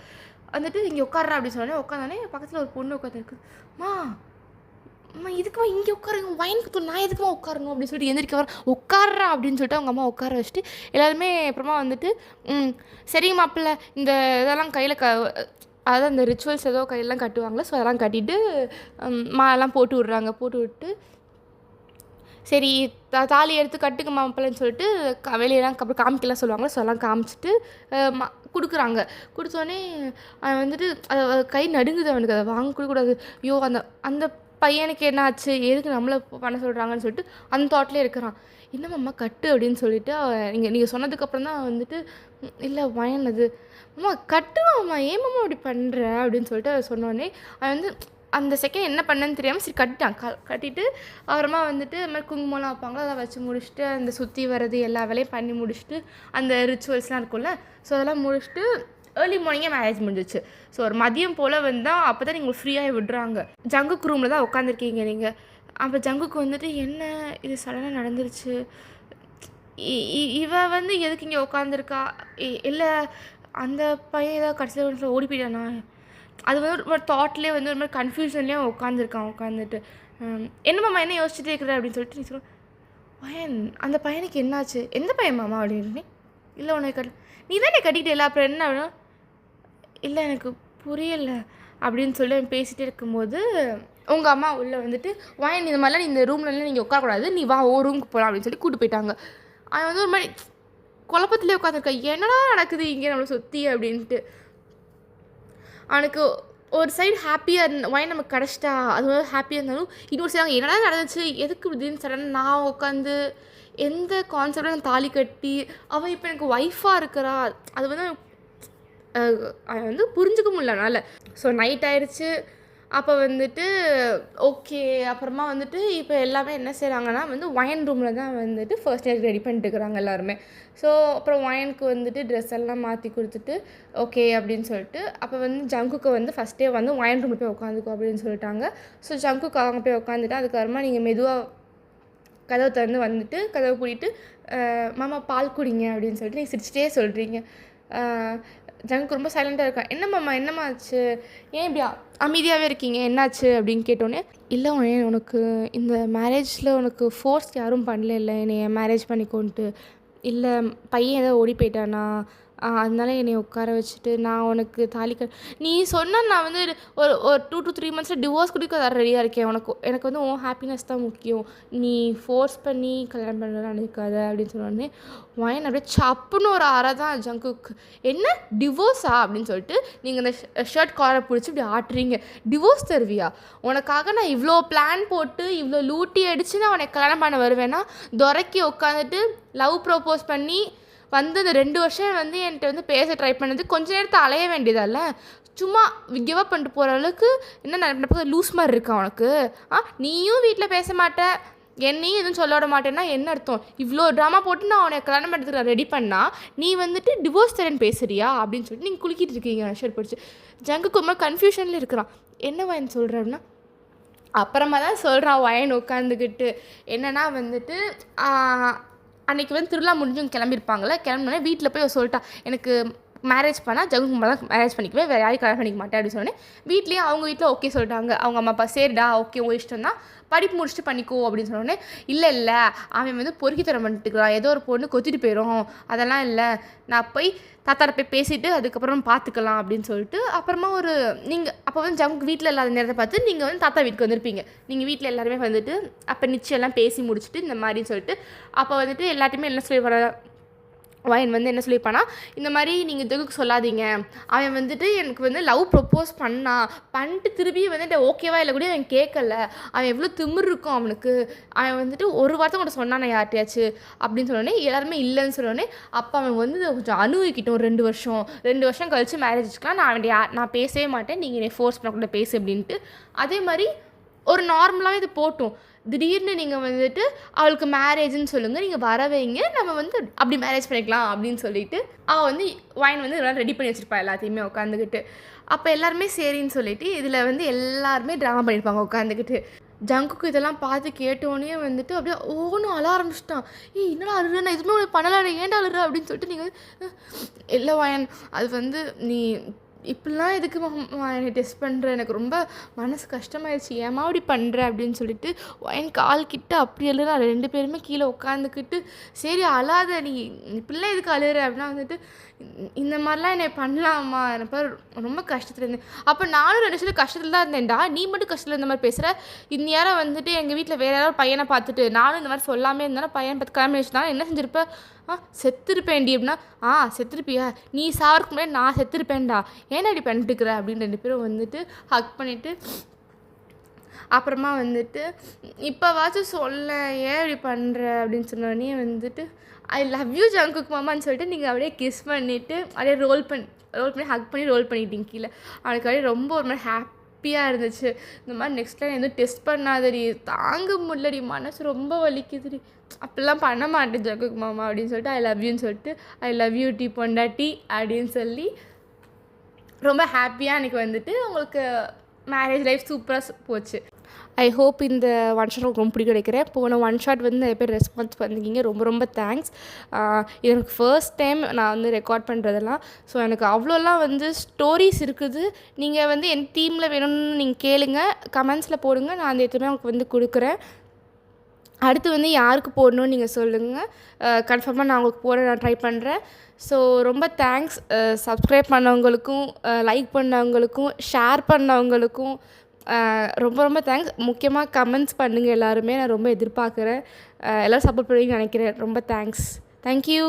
வந்துட்டு இங்கே உட்கார்றா அப்படின்னு சொன்னோடனே உட்காந்தோடனே பக்கத்தில் ஒரு பொண்ணு உட்காந்துருக்கு. அம்மா இதுக்குமா இங்கே உட்காருங்க, வயனுக்கு தோணும் நான் எதுக்குமா உட்காரணும் அப்படின்னு சொல்லிட்டு எந்திரிக்க வர உட்கார்றா அப்படின்னு சொல்லிட்டு அவங்க அம்மா உட்கார வச்சுட்டு எல்லாருமே அப்புறமா வந்துட்டு சரிங்க மாப்பிள்ளை இந்த இதெல்லாம் கையில் அதாவது அந்த ரிச்சுவல்ஸ் ஏதோ கையெல்லாம் கட்டுவாங்களே, ஸோ அதெல்லாம் கட்டிட்டு மாலாம் போட்டு விட்றாங்க. போட்டு விட்டு சரி தாலி எடுத்து கட்டுக்கு மாப்பிள்ளைன்னு சொல்லிட்டு வெளியெல்லாம் அப்புறம் காமிக்கலாம் சொல்லுவாங்க. ஸோ எல்லாம் காமிச்சிட்டு கொடுக்குறாங்க. கொடுத்தோடனே வந்துட்டு கை நடுங்குது அவனுக்கு, அதை வாங்க கொடுக்கூடாது, ஐயோ அந்த பையனுக்கு என்ன ஆச்சு, எதுக்கு நம்மளை பண்ண சொல்கிறாங்கன்னு சொல்லிட்டு அந்த தாட்லேயே இருக்கிறான். என்னம்மா கட்டு அப்படின்னு சொல்லிட்டு நீங்கள் சொன்னதுக்கப்புறம் தான் வந்துட்டு இல்லை வயன் அது அம்மா கட்டுவாம்மா ஏமாம்மா அப்படி பண்ணுற அப்படின்னு சொல்லிட்டு அதை சொன்னோடனே அவன் வந்து அந்த செகண்ட் என்ன பண்ணேன்னு தெரியாமல் சரி கட்டிட்டான். கட்டிட்டு அப்புறமா வந்துட்டு அது மாதிரி குங்குமம்லாம் வைப்பாங்களோ அதை வச்சு முடிச்சுட்டு அந்த சுற்றி வர்றது எல்லா வேலையும் பண்ணி முடிச்சுட்டு அந்த ரிச்சுவல்ஸ்லாம் இருக்கும்ல, ஸோ அதெல்லாம் முடிச்சுட்டு ஏர்லி மார்னிங்கே மேரேஜ் முடிஞ்சிச்சு. ஸோ ஒரு மதியம் போல் வந்தால் அப்போ தான் நீங்கள் ஃப்ரீயாக விடுறாங்க. ஜங்குக்கு ரூமில் தான் உட்காந்துருக்கீங்க நீங்கள். அப்போ ஜங்குக்கு வந்துட்டு என்ன இது சடனாக நடந்துருச்சு, இவ வந்து எதுக்கு இங்கே உட்காந்துருக்கா, இல்லை அந்த பையன் ஏதாவது கடைசியில் ஓடி போயிட்டானா, அது வந்து ஒரு தாட்லேயே வந்து ஒரு மாதிரி கன்ஃபியூஷன்லேயே உட்காந்துருக்கான். உட்காந்துட்டு என்னம்மா என்ன யோசிச்சுட்டே இருக்கிற அப்படின்னு சொல்லிட்டு நீ சொல்ல, பையன் அந்த பையனுக்கு என்னாச்சு, எந்த பையன் மாமா அப்படின்னு. இல்லை உனக்கு நீ தான் என்னை கட்டிக்கிட்டே அப்புறம் என்ன அப்படின்னா, இல்லை எனக்கு புரியலை அப்படின்னு சொல்லி பேசிகிட்டே இருக்கும்போது உங்கள் அம்மா உள்ளே வந்துட்டு, வாயன் இந்த மாதிரிலாம் நீ இந்த ரூம்லலாம் நீங்கள் உட்காரக்கூடாது, நீ வா ஓ ரூமுக்கு போகலாம் அப்படின்னு சொல்லி கூப்பிட்டு போயிட்டாங்க. அவன் வந்து ஒரு மாதிரி குழப்பத்திலே உட்காந்துருக்கா, என்னடா நடக்குது இங்கே நம்மளை சுற்றி அப்படின்ட்டு. அவனுக்கு ஒரு சைடு ஹாப்பியாக வாயன் நமக்கு கிடச்சிட்டா அது வந்து ஹாப்பியாக இருந்தாலும், இன்னொரு சைடு என்னடா நடந்துச்சு, எதுக்கு திடீர்னு சடனாக நான் உட்காந்து எந்த கான்செப்டில் நான் தாலி கட்டி அவள் இப்போ எனக்கு ஒய்ஃபாக இருக்கிறா, அது வந்து வந்து புரிஞ்சுக்க முடியலனால. ஸோ நைட் ஆயிடுச்சு. அப்போ வந்துட்டு ஓகே, அப்புறமா வந்துட்டு இப்போ எல்லாமே என்ன செய்கிறாங்கன்னா வந்து ஒயின் ரூமில் தான் வந்துட்டு ஃபர்ஸ்ட் இயர் ரெடி பண்ணிட்டு இருக்கிறாங்க எல்லாருமே. ஸோ அப்புறம் ஒயனுக்கு வந்துட்டு ட்ரெஸ் எல்லாம் மாற்றி கொடுத்துட்டு ஓகே அப்படின்னு சொல்லிட்டு அப்போ வந்து ஜங்குக்கு வந்து ஃபஸ்ட்டே வந்து ஒயின் ரூமில் போய் உட்காந்துக்கோ அப்படின்னு சொல்லிட்டாங்க. ஸோ ஜங்குக்கு அவங்க போய் உட்காந்துட்டு அதுக்கப்புறமா நீங்கள் மெதுவாக கதவை திறந்து வந்துட்டு கதவை கூட்டிகிட்டு மாமா பால் குடிங்க அப்படின்னு சொல்லிட்டு நீங்கள் சிரிச்சிட்டே சொல்கிறீங்க. ஜங்குக்கு ரொம்ப சைலண்ட்டாக இருக்கான். என்னம்மா என்னம்மா ஆச்சு, ஏன் இப்படி அமைதியாகவே இருக்கீங்க, என்னாச்சு அப்படின்னு கேட்டோன்னே, இல்லை உனக்கு இந்த மேரேஜில் உனக்கு ஃபோர்ஸ் யாரும் பண்ணல, இல்லை என்னை மேரேஜ் பண்ணிக்கோன்ட்டு, இல்லை பையன் ஏதோ ஓடி போயிட்டானா அதனால என்னை உட்கார வச்சுட்டு நான் உனக்கு நீ சொன்னால் நான் வந்து ஒரு 2 to 3 months டிவோர்ஸ் கொடுக்க வர ரெடியாக இருக்கேன். எனக்கு வந்து உன் ஹாப்பினஸ் தான் முக்கியம், நீ ஃபோர்ஸ் பண்ணி கல்யாணம் பண்ணுறதா நினைக்காத அப்படின்னு சொன்னோடனே வாயன் அப்படியே சப்புன்னு ஒரு அறை தான் ஜங்குக்கு. என்ன டிவோர்ஸா அப்படின்னு சொல்லிட்டு நீங்கள் இந்த ஷர்ட் காரை பிடிச்சி இப்படி ஆட்டுறீங்க. டிவோர்ஸ் தருவியா, உனக்காக நான் இவ்வளோ பிளான் போட்டு இவ்வளோ லூட்டி அடித்து நான் உனக்கு கல்யாணம் பண்ண வருவேன்னா, துரைக்கி உட்காந்துட்டு லவ் ப்ரோப்போஸ் பண்ணி வந்து அந்த 2 வருஷம் வந்து என்கிட்ட வந்து பேச ட்ரை பண்ணது கொஞ்ச நேரத்தை அலைய வேண்டியதால, சும்மா கிவ் அப் பண்ணிட்டு போகிற அளவுக்கு என்ன நடப்பது லூஸ் மாதிரி இருக்கா உனக்கு. நீயும் வீட்டில் பேச மாட்டேன், என்னையும் எதுவும் சொல்ல விட மாட்டேன்னா என்ன அர்த்தம், இவ்வளோ ட்ராமா போட்டு நான் உனக்கு கல்யாணம் பண்ணுறதுக்கு ரெடி பண்ணால் நீ வந்துட்டு டிவோர்ஸ் தரேன்னு பேசுறியா அப்படின்னு சொல்லிட்டு நீங்கள் குளிக்கிட்டு இருக்கீங்க ஷர்ட் பிடிச்சி. ஜங்குக்கு ரொம்ப கன்ஃபியூஷனில் இருக்கிறான். என்ன வாயின் சொல்கிற அப்படின்னா, அப்புறமா தான் சொல்கிறான் வாயின் உட்காந்துக்கிட்டு. என்னன்னா வந்துட்டு அன்றைக்கி வந்து திருவிழா முடிஞ்சும் கிளம்பியிருப்பாங்களே, கிளம்பினோடனே வீட்டில் போய் சொல்லிட்டா, எனக்கு மேரேஜ் பண்ணால் ஜங்குக்கு தான் மேரேஜ் பண்ணிக்குவேன், வேறு யாரையும் கல்யாணம் பண்ணிக்க மாட்டேன் அப்படின்னு சொன்னேன். வீட்லேயே அவங்க வீட்டில் ஓகே சொல்லிட்டாங்க. அவங்க அம்மா அப்பா சரிடா ஓகே உங்கள் இஷ்டம் தான், படிப்பு முடிச்சுட்டு பண்ணிக்கோ அப்படின்னு சொன்னோடனே, இல்லை அவன் வந்து பொறுக்கி தர பண்ணிட்டுக்கிறான், ஏதோ ஒரு பொண்ணு கொத்திட்டு போயிடும், அதெல்லாம் இல்லை, நான் போய் தாத்தாரை போய் பேசிவிட்டு அதுக்கப்புறம் பார்த்துக்கலாம் அப்படின்னு சொல்லிட்டு அப்புறமா நீங்கள் அப்போ வந்து ஜங்குக்கு வீட்டில் இல்லாத நேரத்தை பார்த்து நீங்கள் வந்து தாத்தா வீட்டுக்கு வந்திருப்பீங்க. நீங்கள் வீட்டில் எல்லாருமே வந்துட்டு அப்போ நிச்சயம் எல்லாம் பேசி முடிச்சுட்டு இந்த மாதிரின்னு சொல்லிட்டு அப்போ வந்துட்டு எல்லாத்தையுமே என்ன சொல்லி வர வாயன் வந்து என்ன சொல்லியிருப்பானா, இந்த மாதிரி நீங்கள் ஜங்குக்கு சொல்லாதீங்க, அவன் வந்துட்டு எனக்கு வந்து லவ் ப்ரொப்போஸ் பண்ணிட்டு திருப்பி வந்துட்டு ஓகேவா இல்லை கூட அவன் கேட்கல, அவன் எவ்வளோ திமிர் இருக்கும் அவனுக்கு, அவன் வந்துட்டு ஒரு வார்த்தை கூட சொன்னான் யார்ட்டையாச்சு அப்படின்னு சொன்னோடனே எல்லாருமே இல்லைன்னு சொன்னோடனே அப்போ அவன் வந்து கொஞ்சம் அனுபவிக்கிட்டோம் 2 வருஷம் கழிச்சு மேரேஜ் வச்சுக்கலாம், நான் பேசவே மாட்டேன், நீங்கள் என்னை ஃபோர்ஸ் பண்ணக்கூட பேசு அப்படின்ட்டு. அதே மாதிரி ஒரு நார்மலாகவே இது போட்டோம். திடீர்னு நீங்கள் வந்துட்டு அவளுக்கு மேரேஜ்னு சொல்லுங்கள், நீங்கள் வர வைங்க, நம்ம வந்து அப்படி மேரேஜ் பண்ணிக்கலாம் அப்படின்னு சொல்லிட்டு அவள் வந்து வாயின் வந்து இதெல்லாம் ரெடி பண்ணி வச்சுருப்பா எல்லாத்தையுமே உட்காந்துக்கிட்டு. அப்போ எல்லாருமே சரின்னு சொல்லிட்டு இதில் வந்து எல்லாருமே ட்ராமா பண்ணியிருப்பாங்க உட்காந்துக்கிட்டு. ஜங்குக்கு இதெல்லாம் பார்த்து கேட்டோன்னே வந்துட்டு அப்படியே ஓன்னு அழ ஆரம்பிச்சிட்டான். என்னடா அழுற, நான் எதுவுமே பண்ணலாட, ஏன்டா அழுற அப்படின்னு சொல்லிட்டு நீங்கள் இல்லை வாயன் அது வந்து நீ இப்படிலாம் எதுக்கு என்னை டெஸ்ட் பண்ணுற, எனக்கு ரொம்ப மனசு கஷ்டமாயிடுச்சு, ஏமா அப்படி பண்ணுற அப்படின்னு சொல்லிட்டு என் கால் கிட்ட அப்படி அழுறா. 2 பேருமே கீழே உட்காந்துக்கிட்டு சரி அழாத, நீ இப்படிலாம் எதுக்கு அழுற அப்படின்னா வந்துட்டு இந்த மாதிரிலாம் என்னை பண்ணலாமா, எனக்கு ரொம்ப கஷ்டத்தில் இருந்தேன். அப்போ நானும் 2 வருஷம் கஷ்டத்தில் தான் இருந்தேன்டா, நீ மட்டும் கஷ்டத்தில் இந்த மாதிரி பேசுகிற. இந்த யாரும் வந்துட்டு எங்கள் வீட்டில் வேறு யாராவது பையனை பார்த்துட்டு நானும் இந்த மாதிரி சொல்லாமல் இருந்தாலும் பையன் பார்த்து கிளம்பி வச்சுதான் என்ன செஞ்சிருப்ப, செத்துருப்பேன்டி அப்படின்னா செத்துருப்பியா, நீ சாவருக்கு முன்னாடி நான் செத்துருப்பேன்டா, ஏன்னா இப்படி பண்ணிட்டுக்கிற அப்படின்னு 2 பேரும் வந்துட்டு ஹக் பண்ணிவிட்டு அப்புறமா வந்துட்டு இப்போவாச்சும் சொல்ல ஏன் இப்படி பண்ணுற அப்படின்னு சொன்னோடனே வந்துட்டு ஐ லவ் யூ ஜங்குக்கு மாமான்னு சொல்லிட்டு நீங்கள் அப்படியே கிஸ் பண்ணிவிட்டு அப்படியே ரோல் பண்ணி ஹக் பண்ணி ரோல் பண்ணிட்டீங்க கீழே. அவனுக்கு அப்படியே ரொம்ப ஒரு மாதிரி ஹாப்பியாக இருந்துச்சு. இந்த மாதிரி நெக்ஸ்ட் டைம் எதுவும் டெஸ்ட் பண்ணாதடி, தாங்க முடியலடி, மனசு ரொம்ப வலிக்குதுடி, அப்படிலாம் பண்ண மாட்டேன் ஜங்குக்கு மாமா அப்படின்னு சொல்லிட்டு ஐ லவ் யூன்னு சொல்லிட்டு ஐ லவ் யூ டி பொண்டாட்டி அப்படின்னு சொல்லி ரொம்ப ஹாப்பியாக எனக்கு வந்துட்டு உங்களுக்கு மேரேஜ் லைஃப் சூப்பராக போச்சு. ஐ ஹோப் இந்த ஒன் ஷாட் உங்களுக்கு ரொம்ப பிடிக்கும் நினைக்கிறேன். போன ஒன் ஷாட் வந்து நிறைய பேர் ரெஸ்பான்ஸ் பண்ணிருக்கீங்க. ரொம்ப ரொம்ப தேங்க்ஸ். இது எனக்கு ஃபர்ஸ்ட் டைம் நான் வந்து ரெக்கார்ட் பண்ணுறதெல்லாம். ஸோ எனக்கு அவ்வளோலாம் வந்து ஸ்டோரிஸ் இருக்குது. நீங்கள் வந்து என் டீமில் வேணும்னு நீங்கள் கேளுங்க, கமெண்ட்ஸில் போடுங்க. நான் அந்த எதுவுமே உங்களுக்கு வந்து கொடுக்குறேன். அடுத்து வந்து யாருக்கு போடணும்னு நீங்கள் சொல்லுங்கள். கன்ஃபார்மாக நான் உங்களுக்கு போட நான் ட்ரை பண்ணுறேன். ஸோ ரொம்ப தேங்க்ஸ். சப்ஸ்கிரைப் பண்ணவங்களுக்கும், லைக் பண்ணவங்களுக்கும், ஷேர் பண்ணவங்களுக்கும் ரொம்ப ரொம்ப தேங்க்ஸ். முக்கியமாக கமெண்ட்ஸ் பண்ணுங்கள் எல்லாருமே. நான் ரொம்ப எதிர்பார்க்குறேன். எல்லோரும் சப்போர்ட் பண்ணுவீங்கன்னு நினைக்கிறேன். ரொம்ப தேங்க்ஸ். தேங்க்யூ.